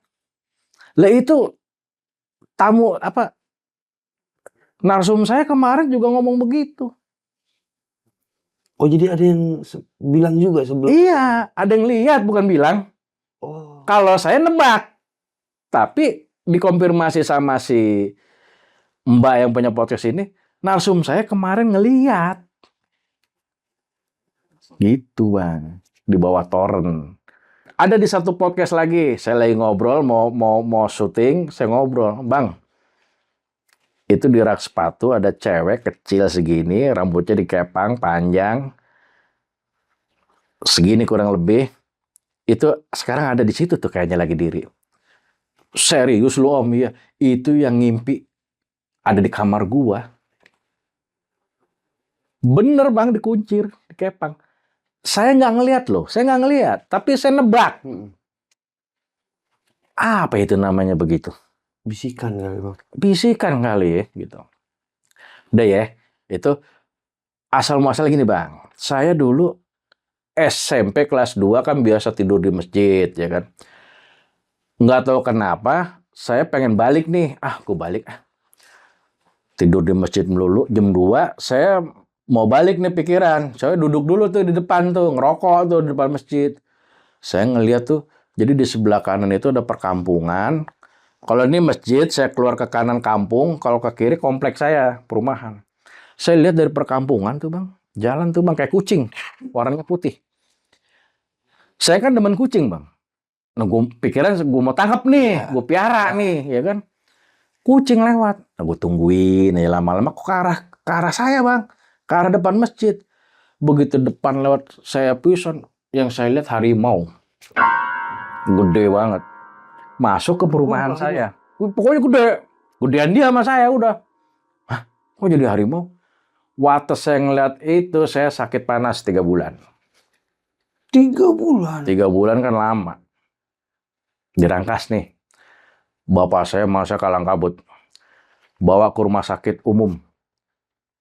Speaker 1: Lah itu tamu apa? Narsum saya kemarin juga ngomong begitu.
Speaker 2: Oh jadi ada yang bilang juga sebelum?
Speaker 1: Iya, ada yang lihat bukan bilang.
Speaker 2: Oh.
Speaker 1: Kalau saya nebak, tapi dikonfirmasi sama si Mbak yang punya podcast ini, narsum saya kemarin ngelihat. Gitu bang, di bawah toren. Ada di satu podcast lagi, saya lagi ngobrol mau syuting, saya ngobrol, bang. Itu di rak sepatu ada cewek kecil segini, rambutnya dikepang panjang, segini kurang lebih. Itu sekarang ada di situ tuh kayaknya lagi diri. Serius lu om, ya itu yang ngimpi ada di kamar gua. Bener bang, dikuncir, dikepang. Saya nggak ngelihat loh, saya nggak ngelihat, tapi saya nebak. Apa itu namanya begitu?
Speaker 2: Bisikan kali bang.
Speaker 1: Bisikan kali ya, gitu. Udah ya, itu asal muasal gini bang. Saya dulu SMP kelas 2 kan biasa tidur di masjid, ya kan. Nggak tahu kenapa, saya pengen balik nih. Aku balik. Tidur di masjid melulu, jam 2, saya mau balik nih pikiran. Saya duduk dulu tuh di depan tuh, ngerokok tuh di depan masjid. Saya ngeliat tuh, jadi di sebelah kanan itu ada perkampungan. Kalau ini masjid, saya keluar ke kanan kampung. Kalau ke kiri kompleks saya, perumahan. Saya lihat dari perkampungan tuh bang, jalan tuh bang kayak kucing, warnanya putih. Saya kan demen kucing bang. Nah, gue pikiran gue mau tangkap nih, gue piara nih, ya kan. Kucing lewat. Nah, gue tungguin, ya lama-lama kok ke arah saya bang, ke arah depan masjid. Begitu depan lewat saya pison, yang saya lihat harimau, gede banget, masuk ke perumahan saya. Pokoknya gede, gedean dia sama saya udah. Hah, kok jadi harimau? Waktu saya ngeliat itu, saya sakit panas 3 bulan.
Speaker 2: 3 bulan?
Speaker 1: 3 bulan kan lama. Di Rangkas nih. Bapak saya masa kalang kabut. Bawa ke rumah sakit umum.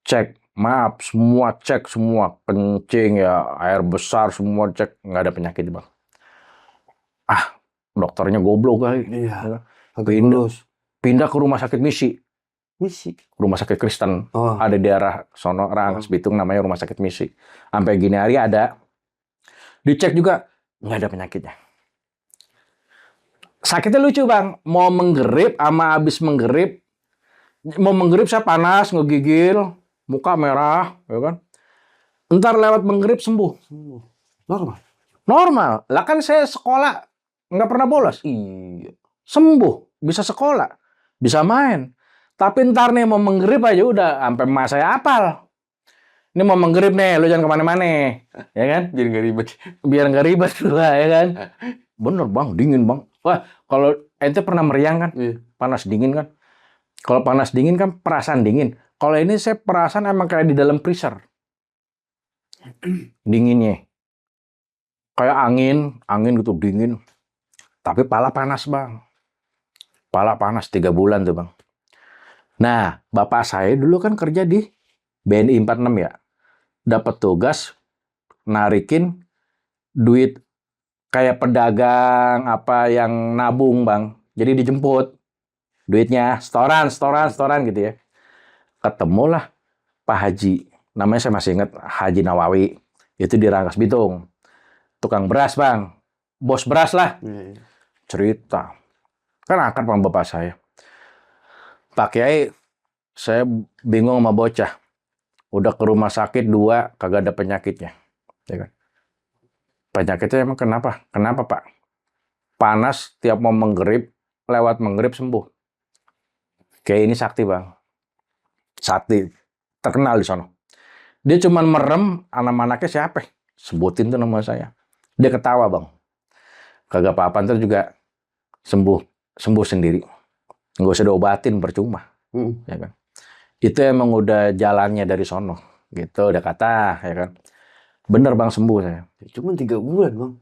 Speaker 1: Cek, maaf, semua cek, semua. Kencing ya, air besar, semua cek. Nggak ada penyakit bang. Dokternya goblok kali.
Speaker 2: Iya.
Speaker 1: Pindah ke rumah sakit misi.
Speaker 2: Misi.
Speaker 1: Rumah sakit Kristen.
Speaker 2: Oh.
Speaker 1: Ada di daerah sono, Rangkas Bitung, namanya Rumah Sakit Misi. Sampai gini hari ada. Dicek juga, nggak ada penyakitnya. Sakitnya lucu, Bang. Mau menggerip, sama habis menggerip. Mau menggerip saya panas, ngegigil, muka merah, ya kan. Ntar lewat menggerip sembuh.
Speaker 2: Normal.
Speaker 1: Normal. Lah kan saya sekolah nggak pernah bolos.
Speaker 2: Iya.
Speaker 1: Sembuh. Bisa sekolah. Bisa main. Tapi ntar nih mau menggerip aja udah. Sampai emak saya hafal. Ini mau menggerip nih, lu jangan kemana-mana. Ya kan?
Speaker 2: Jadi nggak ribet.
Speaker 1: Biar nggak ribet lah, ya kan? Bener, Bang. Dingin, Bang. Wah, kalau ente pernah meriang kan?
Speaker 2: Iya.
Speaker 1: Panas dingin kan? Kalau panas dingin kan perasaan dingin. Kalau ini saya perasaan emang kayak di dalam freezer. Dinginnya. Kayak angin gitu dingin. Tapi pala panas, Bang. Pala panas 3 bulan tuh, Bang. Nah, bapak saya dulu kan kerja di BNI 46 ya. Dapat tugas narikin duit kayak pedagang apa yang nabung, Bang. Jadi dijemput duitnya, setoran gitu ya. Ketemulah Pak Haji. Namanya saya masih ingat, Haji Nawawi. Itu di Rangkas Bitung. Tukang beras, Bang. Bos beras lah.
Speaker 2: Iya.
Speaker 1: Cerita. Kan akrab sama bapak saya. Pak Kiai, saya bingung sama bocah. Udah ke rumah sakit 2, kagak ada penyakitnya. Ya kan? Penyakitnya emang kenapa? Kenapa, Pak? Panas, tiap mau menggerip, lewat menggerip sembuh. Kayak ini sakti, Bang. Sakti. Terkenal di sana. Dia cuman merem, anak-anaknya siapa? Sebutin tuh nama saya. Dia ketawa, Bang. Kagak apa-apa, ntar juga sembuh sendiri. Nggak usah diobatin, percuma. Ya kan? Itu emang udah jalannya dari sono. Gitu, udah kata, ya kan? Bener, Bang, sembuh saya.
Speaker 2: Cuman 3 bulan, Bang.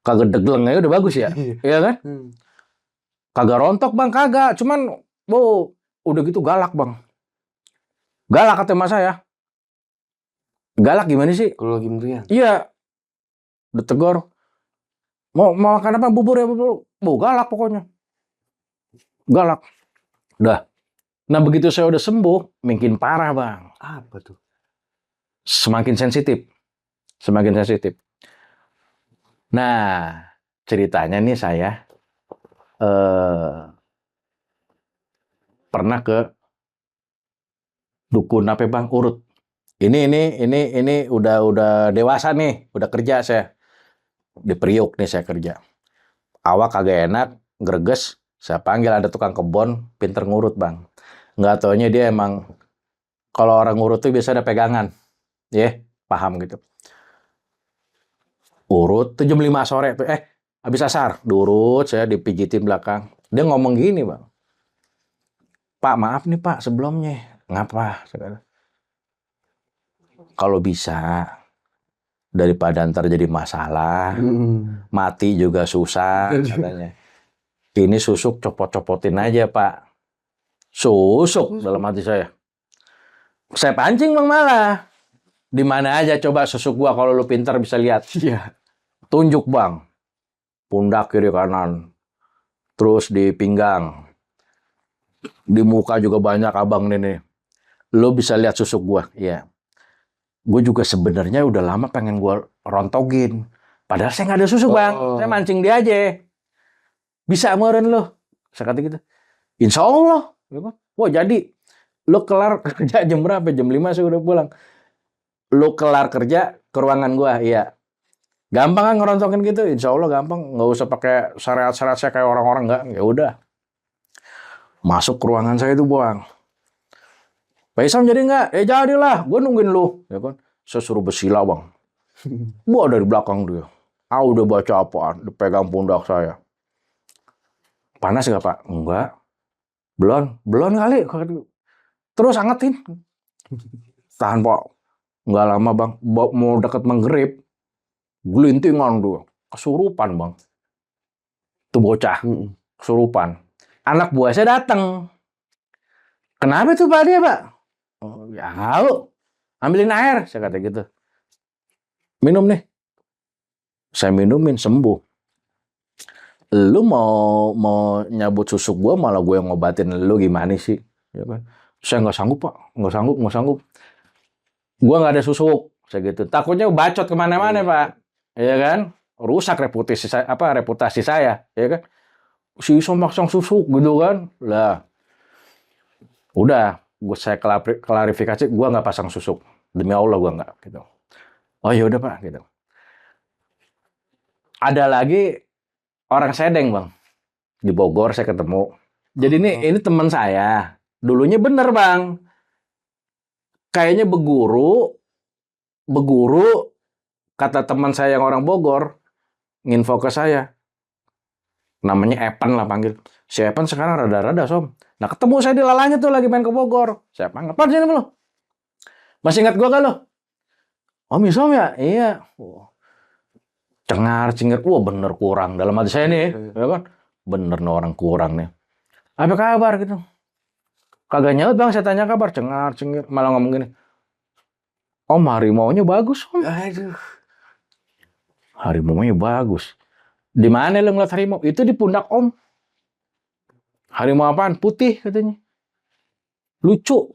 Speaker 1: Kagak degleng aja udah bagus ya? Iya kan? Kagak rontok, Bang, kagak. Cuman, udah gitu galak, Bang. Galak kata mas saya. Galak gimana sih?
Speaker 2: Kalau lagi meriang.
Speaker 1: Iya. Ditegur. Mau makan apa? Bubur ya, bubur. Galak pokoknya. Galak. Udah. Nah, begitu saya udah sembuh, makin parah, Bang.
Speaker 2: Apa tuh?
Speaker 1: Semakin sensitif. Semakin sensitif. Nah, ceritanya nih saya pernah ke dukun apa, Bang? Urut. Ini udah dewasa nih, udah kerja saya. Di Priuk nih saya kerja. Awak kagak enak, greges, saya panggil ada tukang kebon, pinter ngurut, Bang. Nggak taunya dia emang, kalau orang ngurut tuh biasa ada pegangan. Ya, paham gitu. Urut tuh jam 5 sore tuh, habis asar, diurut, saya dipijitin belakang. Dia ngomong gini, Bang. Pak, maaf nih, Pak, sebelumnya. Ngapa? Kalau bisa, daripada ntar jadi masalah, mati juga susah, katanya. Ini susuk copot-copotin aja, Pak. Susuk dalam hati saya. Saya pancing, Bang, malah. Di mana aja coba susuk gua, kalau lu pintar bisa lihat.
Speaker 2: Iya.
Speaker 1: Tunjuk, Bang. Pundak kiri kanan. Terus di pinggang. Di muka juga banyak, Abang nih. Lu bisa lihat susuk gua. Iya. Gue juga sebenarnya udah lama pengen gue rontogin. Padahal saya nggak ada susuk, Bang. Saya mancing dia aja. Bisa meren lo. Saya kata gitu. Insya Allah. Wah, jadi lo kelar kerja jam berapa? Jam 5 saya udah pulang. Lo kelar kerja ke ruangan gue. Iya. Gampang kan ngerontogin gitu? Insya Allah gampang. Nggak usah pakai syariat-syariat saya kayak orang-orang. Nggak. Ya udah. Masuk ke ruangan saya itu, Bang. Pak Isam jadi nggak? Jadilah. Gue nungguin lu. Ya kan? Saya suruh bersila, Bang. Buah dari belakang dia. Udah baca apaan? Dipegang pundak saya. Panas nggak, Pak? Enggak. Belum kali. Terus angetin. Tahan, Pak. Nggak lama, Bang. Mau deket menggerip. Gelintingan dia. Kesurupan, Bang. Itu bocah. Kesurupan. Anak buah saya datang. Kenapa tuh, Pak, dia, Pak? Oh, ya, lu ambilin air, saya kata gitu. Minum nih. Saya minumin, sembuh. Lu mau nyabut susuk gua, malah gue yang ngobatin lu, gimana sih? ya kan. Saya nggak sanggup Pak, nggak sanggup. Gua nggak ada susuk, saya gitu. Takutnya bacot kemana-mana Pak, ya kan. Rusak reputasi saya, ya kan. Si Isom maksang susuk gitu kan, lah. Udah, saya klarifikasi, gua nggak pasang susuk, demi Allah gua nggak, gitu. Oh ya udah Pak, gitu. Ada lagi orang Sedeng Bang, di Bogor saya ketemu. Jadi ini teman saya, dulunya bener Bang, kayaknya beguru, kata teman saya yang orang Bogor, nginfo ke saya, namanya Epan lah panggil. Si Epan sekarang rada-rada Som. Nah ketemu saya di Lalanya tuh lagi main ke Bogor. Saya panggil, Pan sini lo. Masih ingat gua gak lo? Om Isom ya? Iya. Cengar cingir, wah bener kurang dalam hati saya nih, ya kan? Bener nih orang kurang nih. Apa kabar gitu? Kagak nyaut Bang, saya tanya kabar, cengar cingir, malah ngomong gini. Om harimaunya bagus Om.
Speaker 2: Aduh.
Speaker 1: Harimaunya bagus. Di mana lo ngeliat harimau? Itu di pundak Om. Harimau apaan? Putih katanya. Lucu.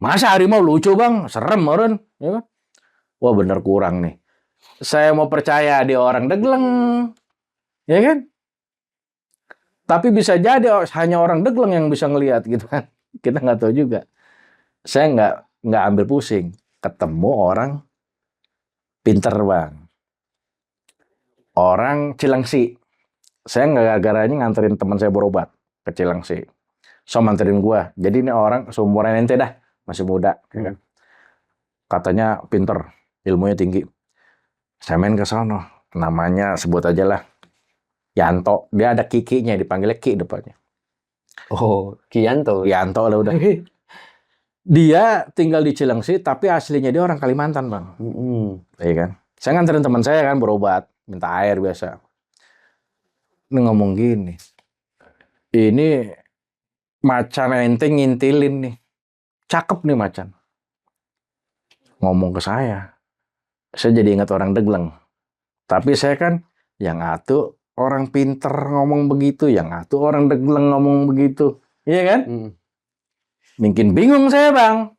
Speaker 1: Masa harimau lucu Bang? Serem orang, ya kan? Wah bener kurang nih. Saya mau percaya dia orang Degleng, ya kan? Tapi bisa jadi hanya orang Degleng yang bisa ngelihat gitu kan. Kita nggak tahu juga. Saya nggak ambil pusing. Ketemu orang pinter Bang. Orang Cilengsi. Saya nggak gara-garanya nganterin teman saya berobat ke Cilengsi. So nganterin gua. Jadi ini orang seumuran ente dah, masih muda, ya kan? Katanya pinter, ilmunya tinggi. Saya main ke sono. Namanya sebut aja lah Yanto. Dia ada Kikinya, dipanggilnya Ki depannya.
Speaker 2: Oh, Kianto.
Speaker 1: Yanto lah udah. Dia tinggal di Cilengsi, tapi aslinya dia orang Kalimantan, Bang. Iya kan? Saya nganterin teman saya kan berobat, minta air biasa. Ini ngomong gini, ini macan ente ngintilin nih. Cakep nih macan. Ngomong ke saya jadi ingat orang Degleng. Tapi saya kan, yang atuh orang pinter ngomong begitu, yang atuh orang Degleng ngomong begitu. Iya kan? Mungkin bingung saya Bang.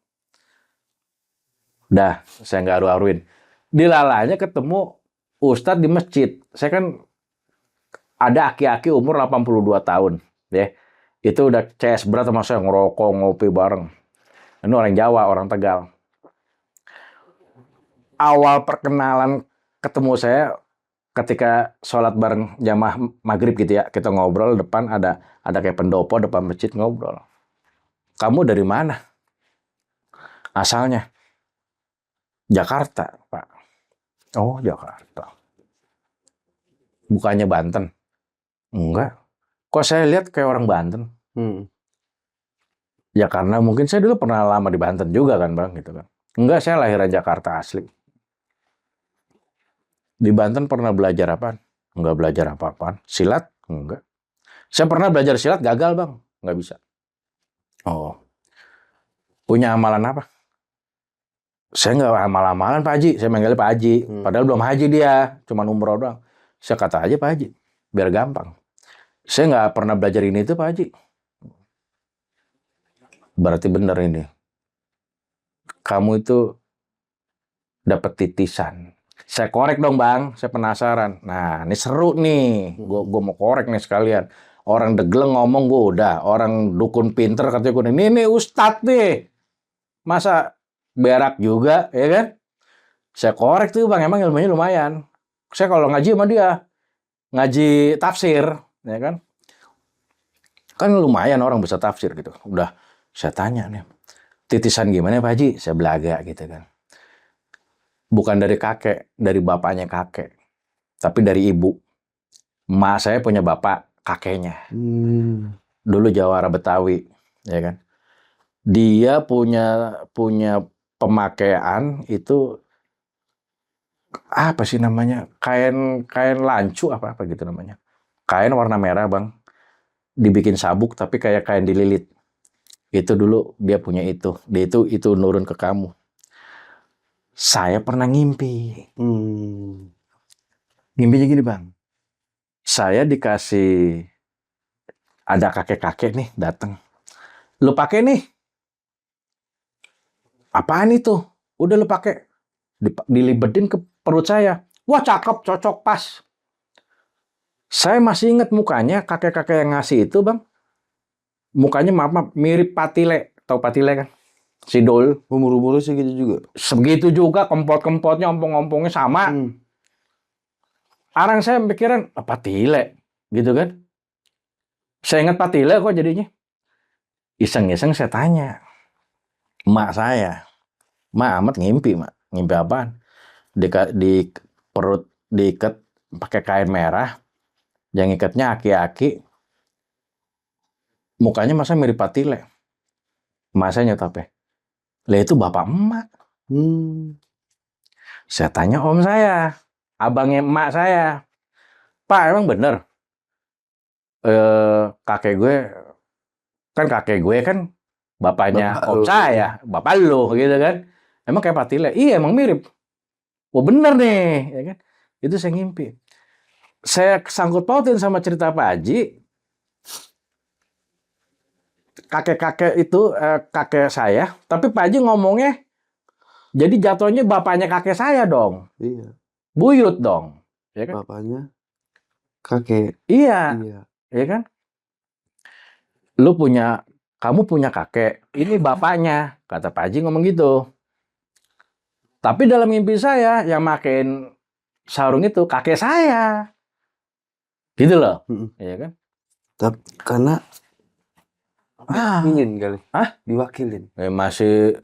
Speaker 1: Dah, saya nggak aru-aruin. Di Lalanya ketemu Ustadz di masjid. Saya kan ada aki-aki umur 82 tahun. Ya. Itu udah CS berat sama saya, ngerokok, ngopi bareng. Ini orang Jawa, orang Tegal. Awal perkenalan ketemu saya ketika sholat bareng jamaah maghrib gitu ya. Kita ngobrol, depan ada kayak pendopo depan masjid ngobrol. Kamu dari mana? Asalnya? Jakarta, Pak. Oh, Jakarta. Bukannya Banten? Enggak. Kok saya lihat kayak orang Banten? Ya karena mungkin saya dulu pernah lama di Banten juga kan Bang, gitu kan. Enggak, saya lahiran Jakarta asli. Di Banten pernah belajar apaan? Enggak belajar apa-apaan. Silat? Enggak. Saya pernah belajar silat, gagal Bang. Enggak bisa. Oh. Punya amalan apa? Saya nggak amal-amalan Pak Haji. Saya manggilnya Pak Haji. Padahal belum haji dia. Cuma umroh doang. Saya kata aja Pak Haji. Biar gampang. Saya nggak pernah belajar ini itu Pak Haji. Berarti benar ini. Kamu itu dapat titisan. Saya korek dong Bang. Saya penasaran. Nah ini seru nih. Gue mau korek nih sekalian. Orang Degleng ngomong gue udah. Orang dukun pinter katanya gue ini ustadz nih. Masa berak juga, ya kan? Saya korek tuh Bang, emang ilmunya lumayan. Saya kalau ngaji sama dia, ngaji tafsir, ya kan? Kan lumayan orang bisa tafsir gitu. Udah, saya tanya nih, titisan gimana Pak Haji? Saya belaga gitu kan. Bukan dari kakek, dari bapaknya kakek. Tapi dari ibu. Ma saya punya bapak kakeknya. Dulu Jawara Betawi, ya kan? Dia punya pemakaian itu apa sih namanya, kain lancu apa gitu namanya, kain warna merah Bang, dibikin sabuk tapi kayak kain dililit. Itu dulu dia punya itu, dia itu nurun ke kamu. Saya pernah ngimpi. Ngimpinya gini Bang, saya dikasih, ada kakek-kakek nih datang, Lu pakai nih. Apaan itu? Udah lu pakai. Dilibetin ke perut saya. Wah, cakep, cocok, pas. Saya masih ingat mukanya kakek-kakek yang ngasih itu, Bang. Mukanya maaf mirip Patile. Tahu Patile kan? Si Dol.
Speaker 2: Umur-umurnya segitu juga.
Speaker 1: Segitu juga, kempot-kempotnya, ompong-ompongnya sama. Orang saya pikiran, Patile. Gitu kan? Saya ingat Patile kok jadinya. Iseng-iseng saya tanya. Mak saya. Mak amat ngimpi, Mak. Ngimpi apaan? Di perut diikat pakai kain merah. Yang ikatnya aki-aki. Mukanya masa mirip Patile. Masanya tapi. Lah itu bapak emak. Saya tanya om saya. Abangnya emak saya. Pak, emang bener? Kakek gue. Kan kakek gue kan bapaknya
Speaker 2: Bapak
Speaker 1: om
Speaker 2: lu.
Speaker 1: saya. Bapak lu gitu kan. Emang kayak Patile? Iya emang mirip. Wah bener nih. Ya kan? Itu saya ngimpi. Saya sangkut pautin sama cerita Pak Haji. Kakek-kakek itu kakek saya. Tapi Pak Haji ngomongnya. Jadi jatuhnya bapaknya kakek saya dong.
Speaker 2: Iya.
Speaker 1: Buyut dong. Ya kan?
Speaker 2: Bapaknya kakek.
Speaker 1: Iya.
Speaker 2: Iya.
Speaker 1: Ya kan? Kamu punya kakek. Ini bapaknya. Kata Pak Haji ngomong gitu. Tapi dalam mimpi saya yang makin sarung itu kakek saya. Gitu loh. Ya kan?
Speaker 2: Tapi karena diwakilin kali. Diwakilin.
Speaker 1: Masih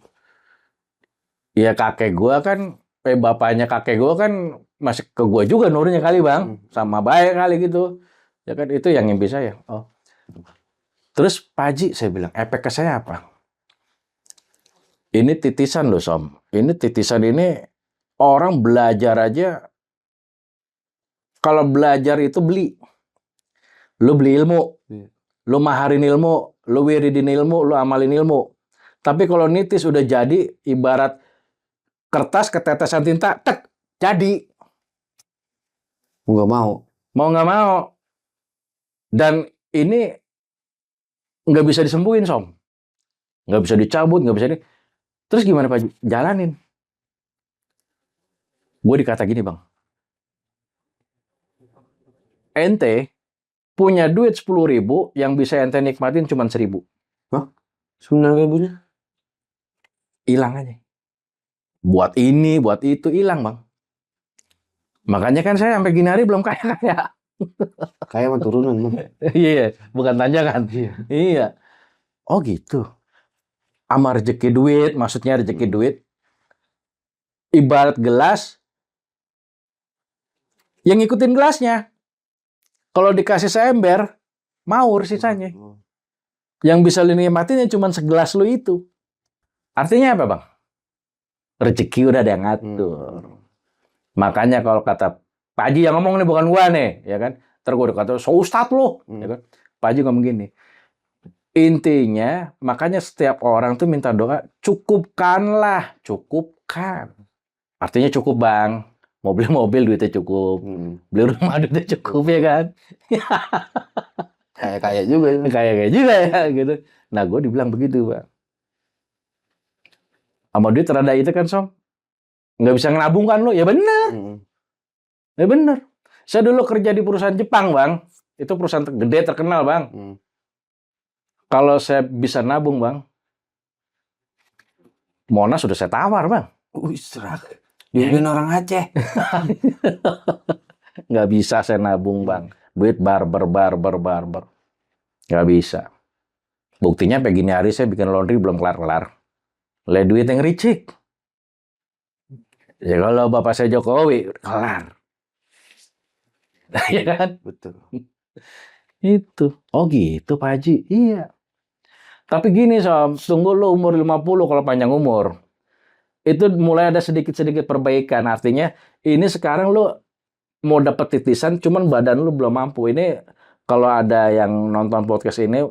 Speaker 1: ya kakek gua kan bapaknya kakek gua kan masih ke gua juga nurunnya kali, Bang. Sama baik kali gitu. Ya kan itu yang mimpi saya. Oh. Terus Pak Haji saya bilang, efek ke saya apa? Ini titisan loh, Som. Ini titisan ini orang belajar aja. Kalau belajar itu beli. Lu beli ilmu. Lu maharin ilmu. Lu wiridin ilmu. Lu amalin ilmu. Tapi kalau nitis udah jadi, ibarat kertas ketetesan tinta, tek, jadi.
Speaker 2: Mau nggak mau.
Speaker 1: Mau nggak mau. Dan ini nggak bisa disembuhin, Som. Nggak bisa dicabut, nggak bisa di... Terus gimana Pak Haji? Jalanin. Gue dikata gini, Bang. Ente punya duit 10.000 yang bisa ente nikmatin cuma 1.000.
Speaker 2: Hah? 9.000-nya?
Speaker 1: Hilang aja. Buat ini, buat itu, hilang, Bang. Makanya kan saya sampai gini hari belum kaya-kaya.
Speaker 2: Kayak mah turunan, Bang.
Speaker 1: Iya, bukan tanjakan. Iya. Oh gitu. Sama rezeki duit, maksudnya rezeki duit. Ibarat gelas, yang ngikutin gelasnya. Kalau dikasih seember, maur sisanya. Yang bisa lu nikmatin cuma segelas lu itu. Artinya apa, Bang? Rezeki udah ada yang ngatur. Makanya kalau kata Pak Haji yang ngomong nih bukan gua nih, ya kan? Ntar gua kata, so ustad lu, ya kan? Pak Haji ngomong gini. Intinya, makanya setiap orang tuh minta doa, cukupkanlah, cukupkan. Artinya cukup, Bang. Mau beli mobil duitnya cukup. Beli rumah duitnya cukup, ya kan?
Speaker 2: Kayak juga.
Speaker 1: Kayak juga ya, gitu. Nah, gue dibilang begitu, Bang. Sama duit terada itu kan, Som. Nggak bisa ngelabung kan lo? Ya bener. Ya bener. Saya dulu kerja di perusahaan Jepang, Bang. Itu perusahaan gede terkenal, Bang. Kalau saya bisa nabung, Bang. Monas sudah saya tawar, Bang.
Speaker 2: Serak. Diajarin orang Aceh.
Speaker 1: Nggak bisa saya nabung, Bang. Duit barber. Nggak bisa. Buktinya sampai gini hari saya bikin laundry belum kelar-kelar. Le duit yang ricik. Ya kalau bapak saya Jokowi, kelar. Ya kan?
Speaker 2: Betul.
Speaker 1: Itu. Oh gitu Pak Haji. Iya. Tapi gini, Som. Tunggu lu umur 50 kalau panjang umur. Itu mulai ada sedikit-sedikit perbaikan. Artinya ini sekarang lu mau dapat titisan, cuman badan lu belum mampu. Ini kalau ada yang nonton podcast ini,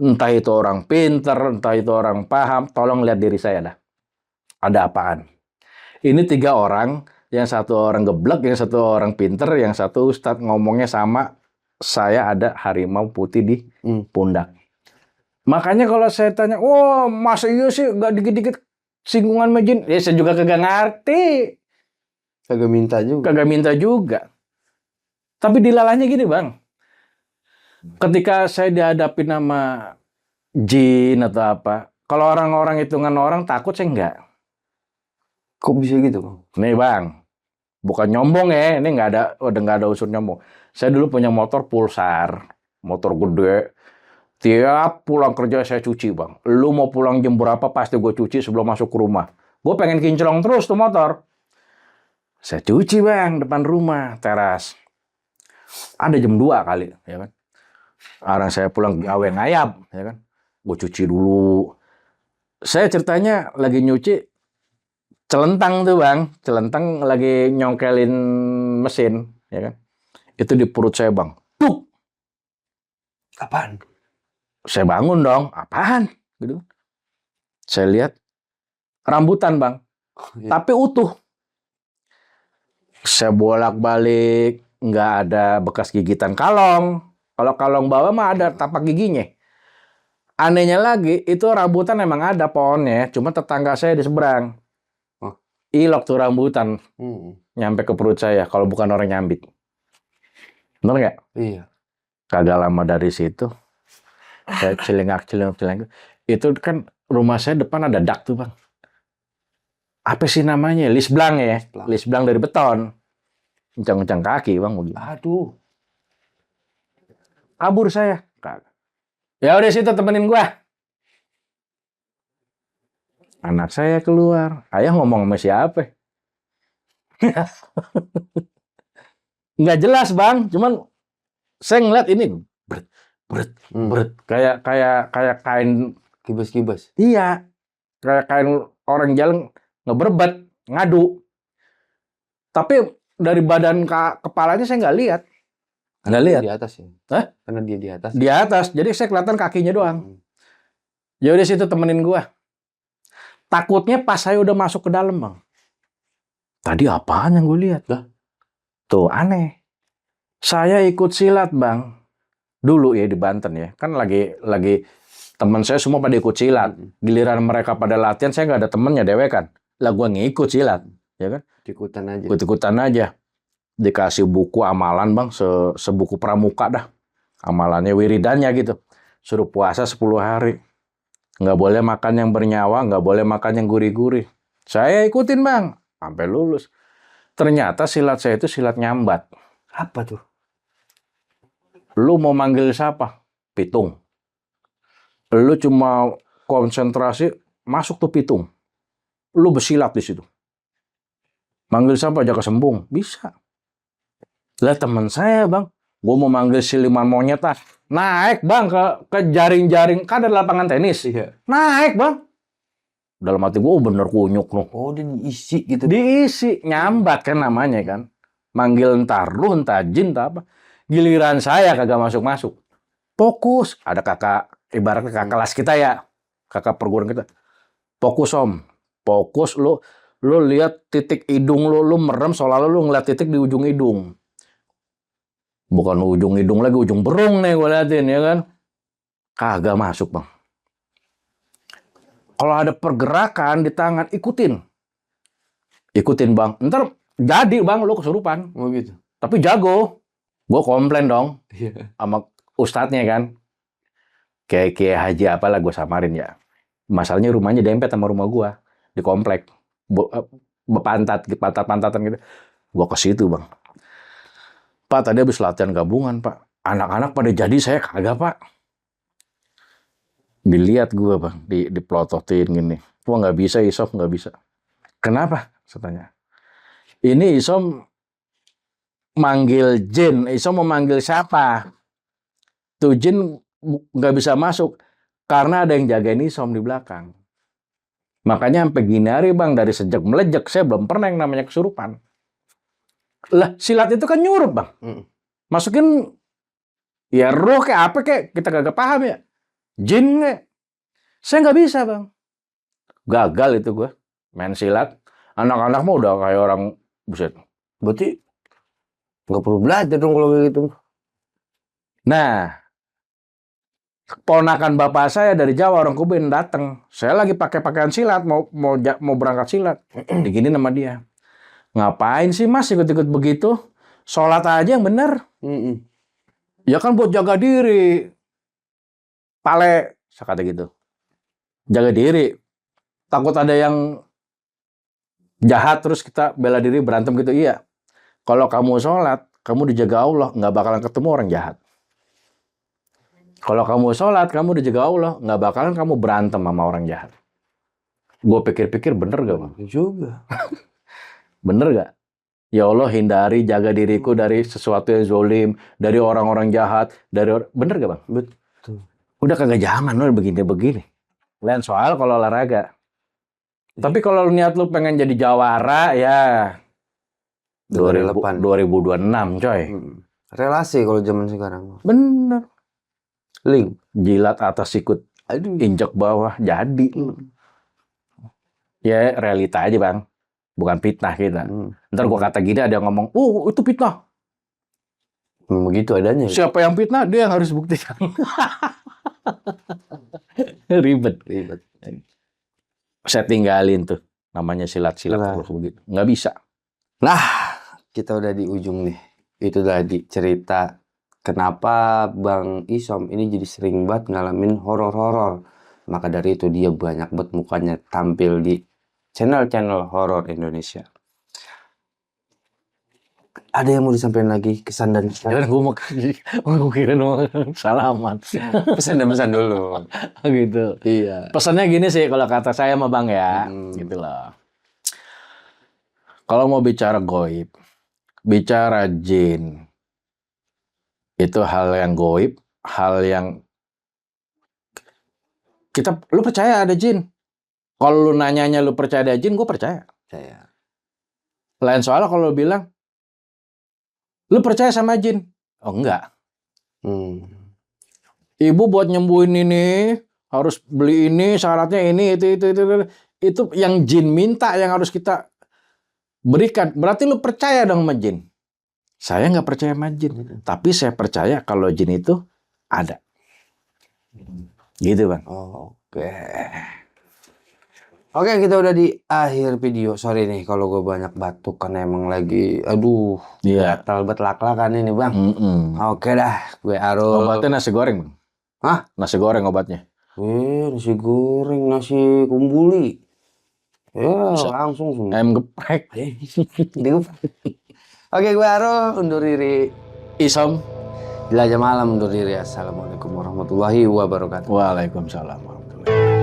Speaker 1: entah itu orang pinter, entah itu orang paham, tolong lihat diri saya dah. Ada apaan? Ini 3 orang, yang satu orang geblek, yang satu orang pinter, yang satu ustadz ngomongnya sama, saya ada harimau putih di pundak. Makanya kalau saya tanya, oh masa iya sih nggak dikit-dikit singgungan sama jin? Ya saya juga kagak ngerti.
Speaker 2: Kagak minta juga.
Speaker 1: Kagak minta juga. Tapi dilalahnya gini bang. Ketika saya dihadapi nama jin atau apa. Kalau orang-orang hitungan orang takut, saya enggak.
Speaker 2: Kok bisa gitu bang?
Speaker 1: Nih bang. Bukan nyombong ya. Ini udah nggak ada unsur nyombong. Saya dulu punya motor Pulsar. Motor gede. Tiap pulang kerja saya cuci bang. Lu mau pulang jam berapa pasti gue cuci sebelum masuk ke rumah. Gue pengen kinclong terus tuh motor. Saya cuci bang depan rumah teras. Ada jam 2 kali ya kan. Orang saya pulang gawe ngayap ya kan. Gue cuci dulu. Saya ceritanya lagi nyuci celentang tuh bang. Celentang lagi nyongkelin mesin ya kan. Itu di perut saya bang. Tuk.
Speaker 2: Apaan?
Speaker 1: Saya bangun dong. Apaan? Gitu. Saya lihat rambutan bang. Tapi utuh. Saya bolak-balik, nggak ada bekas gigitan kalong. Kalau kalong bawah mah ada tapak giginya. Anehnya lagi, itu rambutan emang ada pohonnya, cuma tetangga saya di seberang.
Speaker 2: Oh.
Speaker 1: Ilok tuh rambutan, nyampe ke perut saya, kalau bukan orang nyambit. Bener nggak?
Speaker 2: Iya.
Speaker 1: Kagak lama dari situ, saya celingak. Itu kan rumah saya depan ada dak tuh bang. Apa sih namanya? Lisblang ya? Lisblang dari beton. Kencang-kencang kaki bang.
Speaker 2: Aduh.
Speaker 1: Kabur saya. Ya udah situ temenin gua. Anak saya keluar. Ayah ngomong sama siapa? Nggak jelas bang. Cuman saya ngeliat ini beret. Kayak kain
Speaker 2: Kibas-kibas.
Speaker 1: Iya. Kayak kain orang jalan ngeberbet, ngadu. Tapi dari badan kepalanya saya nggak lihat. Nggak lihat.
Speaker 2: Di atas ya?
Speaker 1: Hah?
Speaker 2: Karena dia di atas.
Speaker 1: Di atas. Jadi saya kelihatan kakinya doang. Ya udah situ temenin gua. Takutnya pas saya udah masuk ke dalam, bang. Tadi apaan yang gue lihat? Lah, tuh aneh. Saya ikut silat, bang. Dulu ya di Banten ya. Kan lagi teman saya semua pada ikut silat. Giliran mereka pada latihan, saya nggak ada temennya dewekan. Lah gue ngikut silat, ya kan?
Speaker 2: Ikutan aja.
Speaker 1: Ikut-ikutan aja. Dikasih buku amalan, bang, sebuku pramuka dah. Amalannya wiridannya gitu. Suruh puasa 10 hari. Nggak boleh makan yang bernyawa, nggak boleh makan yang gurih-gurih. Saya ikutin bang, sampai lulus. Ternyata silat saya itu silat nyambat.
Speaker 2: Apa tuh?
Speaker 1: Lu mau manggil siapa? Pitung. Lu cuma konsentrasi, masuk tuh pitung. Lu bersilat di situ. Manggil siapa? Jaka Sembung. Bisa. Lah teman saya bang, gue mau manggil Siliman Monyet ah. Naik bang ke jaring-jaring, kan ada lapangan tenis.
Speaker 2: Iya.
Speaker 1: Naik bang. Dalam hati gue bener kunyuk loh.
Speaker 2: Oh dia diisi gitu.
Speaker 1: Diisi, nyambat kan namanya kan. Manggil entah ruh, entah jin, entah apa. Giliran saya kagak masuk-masuk. Fokus. Ada kakak, ibaratnya kakak kelas kita ya. Kakak perguruan kita. Fokus om. Fokus lu lihat titik hidung lu merem soalnya lu ngeliat titik di ujung hidung. Bukan ujung hidung lagi, ujung berung nih gue liatin ya kan. Kagak masuk bang. Kalau ada pergerakan di tangan, ikutin. Ikutin bang. Ntar jadi bang, lu kesurupan.
Speaker 2: Oh gitu.
Speaker 1: Tapi jago. Gue komplain dong.
Speaker 2: Iya.
Speaker 1: Sama ustadznya kan. Kayak haji apalah gue samarin ya. Masalahnya rumahnya dempet sama rumah gue. Di komplek. Pantat-pantatan gitu. Gue ke situ bang. Pak, tadi habis latihan gabungan, Pak. Anak-anak pada jadi, saya kagak, Pak. Dilihat gue, Bang. Dipelototin gini. Wah, nggak bisa, Isom, nggak bisa. Kenapa? Saya tanya. Ini Isom manggil jin. Isom mau manggil siapa? Tuh jin nggak bisa masuk. Karena ada yang jagain Isom di belakang. Makanya sampai gini hari, Bang. Dari sejak melejek, saya belum pernah yang namanya kesurupan. Lah, silat itu kan nyurup, Bang. Masukin ya roh kayak apa kayak kita kagak paham ya. Jin kayak. Saya nggak bisa, Bang. Gagal itu gue main silat. Anak-anak mah udah kayak orang buset.
Speaker 2: Berarti nggak perlu belajar dong kalau kayak gitu.
Speaker 1: Nah, Ponakan bapak saya dari Jawa, orang Kuben, datang. Saya lagi pakai pakaian silat, mau berangkat silat. Digini nama dia. Ngapain sih Mas ikut-ikut begitu? Sholat aja yang bener. Ya kan buat jaga diri. Pale, saya kata gitu. Jaga diri. Takut ada yang jahat terus kita bela diri berantem gitu. Iya. Kalau kamu sholat, kamu dijaga Allah, nggak bakalan ketemu orang jahat. Kalau kamu sholat, kamu dijaga Allah, nggak bakalan kamu berantem sama orang jahat. Gue pikir-pikir bener gak Bang?
Speaker 2: Juga.
Speaker 1: Bener gak? Ya Allah hindari, jaga diriku dari sesuatu yang zolim, dari orang-orang jahat, bener gak Bang?
Speaker 2: Betul.
Speaker 1: Udah kagak zaman lo begini-begini. Lain soal kalau olahraga. Tapi kalau niat lu pengen jadi jawara, ya 2026 coy.
Speaker 2: Relasi kalau zaman sekarang.
Speaker 1: Bener.
Speaker 2: Link.
Speaker 1: Jilat atas ikut injek bawah, jadi. Ya realita aja Bang. Bukan fitnah kita. Ntar gua kata gini ada yang ngomong, itu fitnah.
Speaker 2: Begitu adanya.
Speaker 1: Siapa yang fitnah, dia yang harus buktikan. Ribet. Saya tinggalin tuh. Namanya silat-silat terus begitu. Nggak bisa.
Speaker 2: Nah, kita udah di ujung nih. Itu tadi cerita kenapa Bang Isom ini jadi sering banget ngalamin horor-horor. Maka dari itu dia banyak banget mukanya tampil di channel-channel horor Indonesia. Ada yang mau disampaikan lagi kesan dan
Speaker 1: Jangan gue mau kira salaman.
Speaker 2: pesan dan pesan dulu.
Speaker 1: Gitu.
Speaker 2: Iya.
Speaker 1: Pesannya gini sih kalau kata saya sama Bang ya. Gitu loh. Kalau mau bicara goib, bicara jin, itu hal yang goib, hal yang lu percaya ada jin. Kalau lu nanyanya lu percaya ada jin, gue percaya. Lain soal kalau lu bilang, lu percaya sama jin? Oh enggak. Ibu buat nyembuhin ini, harus beli ini, syaratnya ini, itu yang jin minta yang harus kita berikan. Berarti lu percaya dong sama jin. Saya nggak percaya sama jin. Tapi saya percaya kalau jin itu ada. Gitu Bang.
Speaker 2: Oke, kita udah di akhir video. Sorry nih kalau gue banyak batuk karena emang lagi gatal banget lak-lakan ini Bang. Oke dah, gue Arul.
Speaker 1: Obatnya nasi goreng Bang.
Speaker 2: Hah?
Speaker 1: Nasi goreng obatnya.
Speaker 2: Nasi goreng, nasi kumbuli. Ya, langsung semua.
Speaker 1: Ayam geprek.
Speaker 2: Oke, gue Arul undur diri.
Speaker 1: Isom.
Speaker 2: Jelajah malam undur diri. Assalamualaikum warahmatullahi wabarakatuh.
Speaker 1: Waalaikumsalam warahmatullahi wabarakatuh.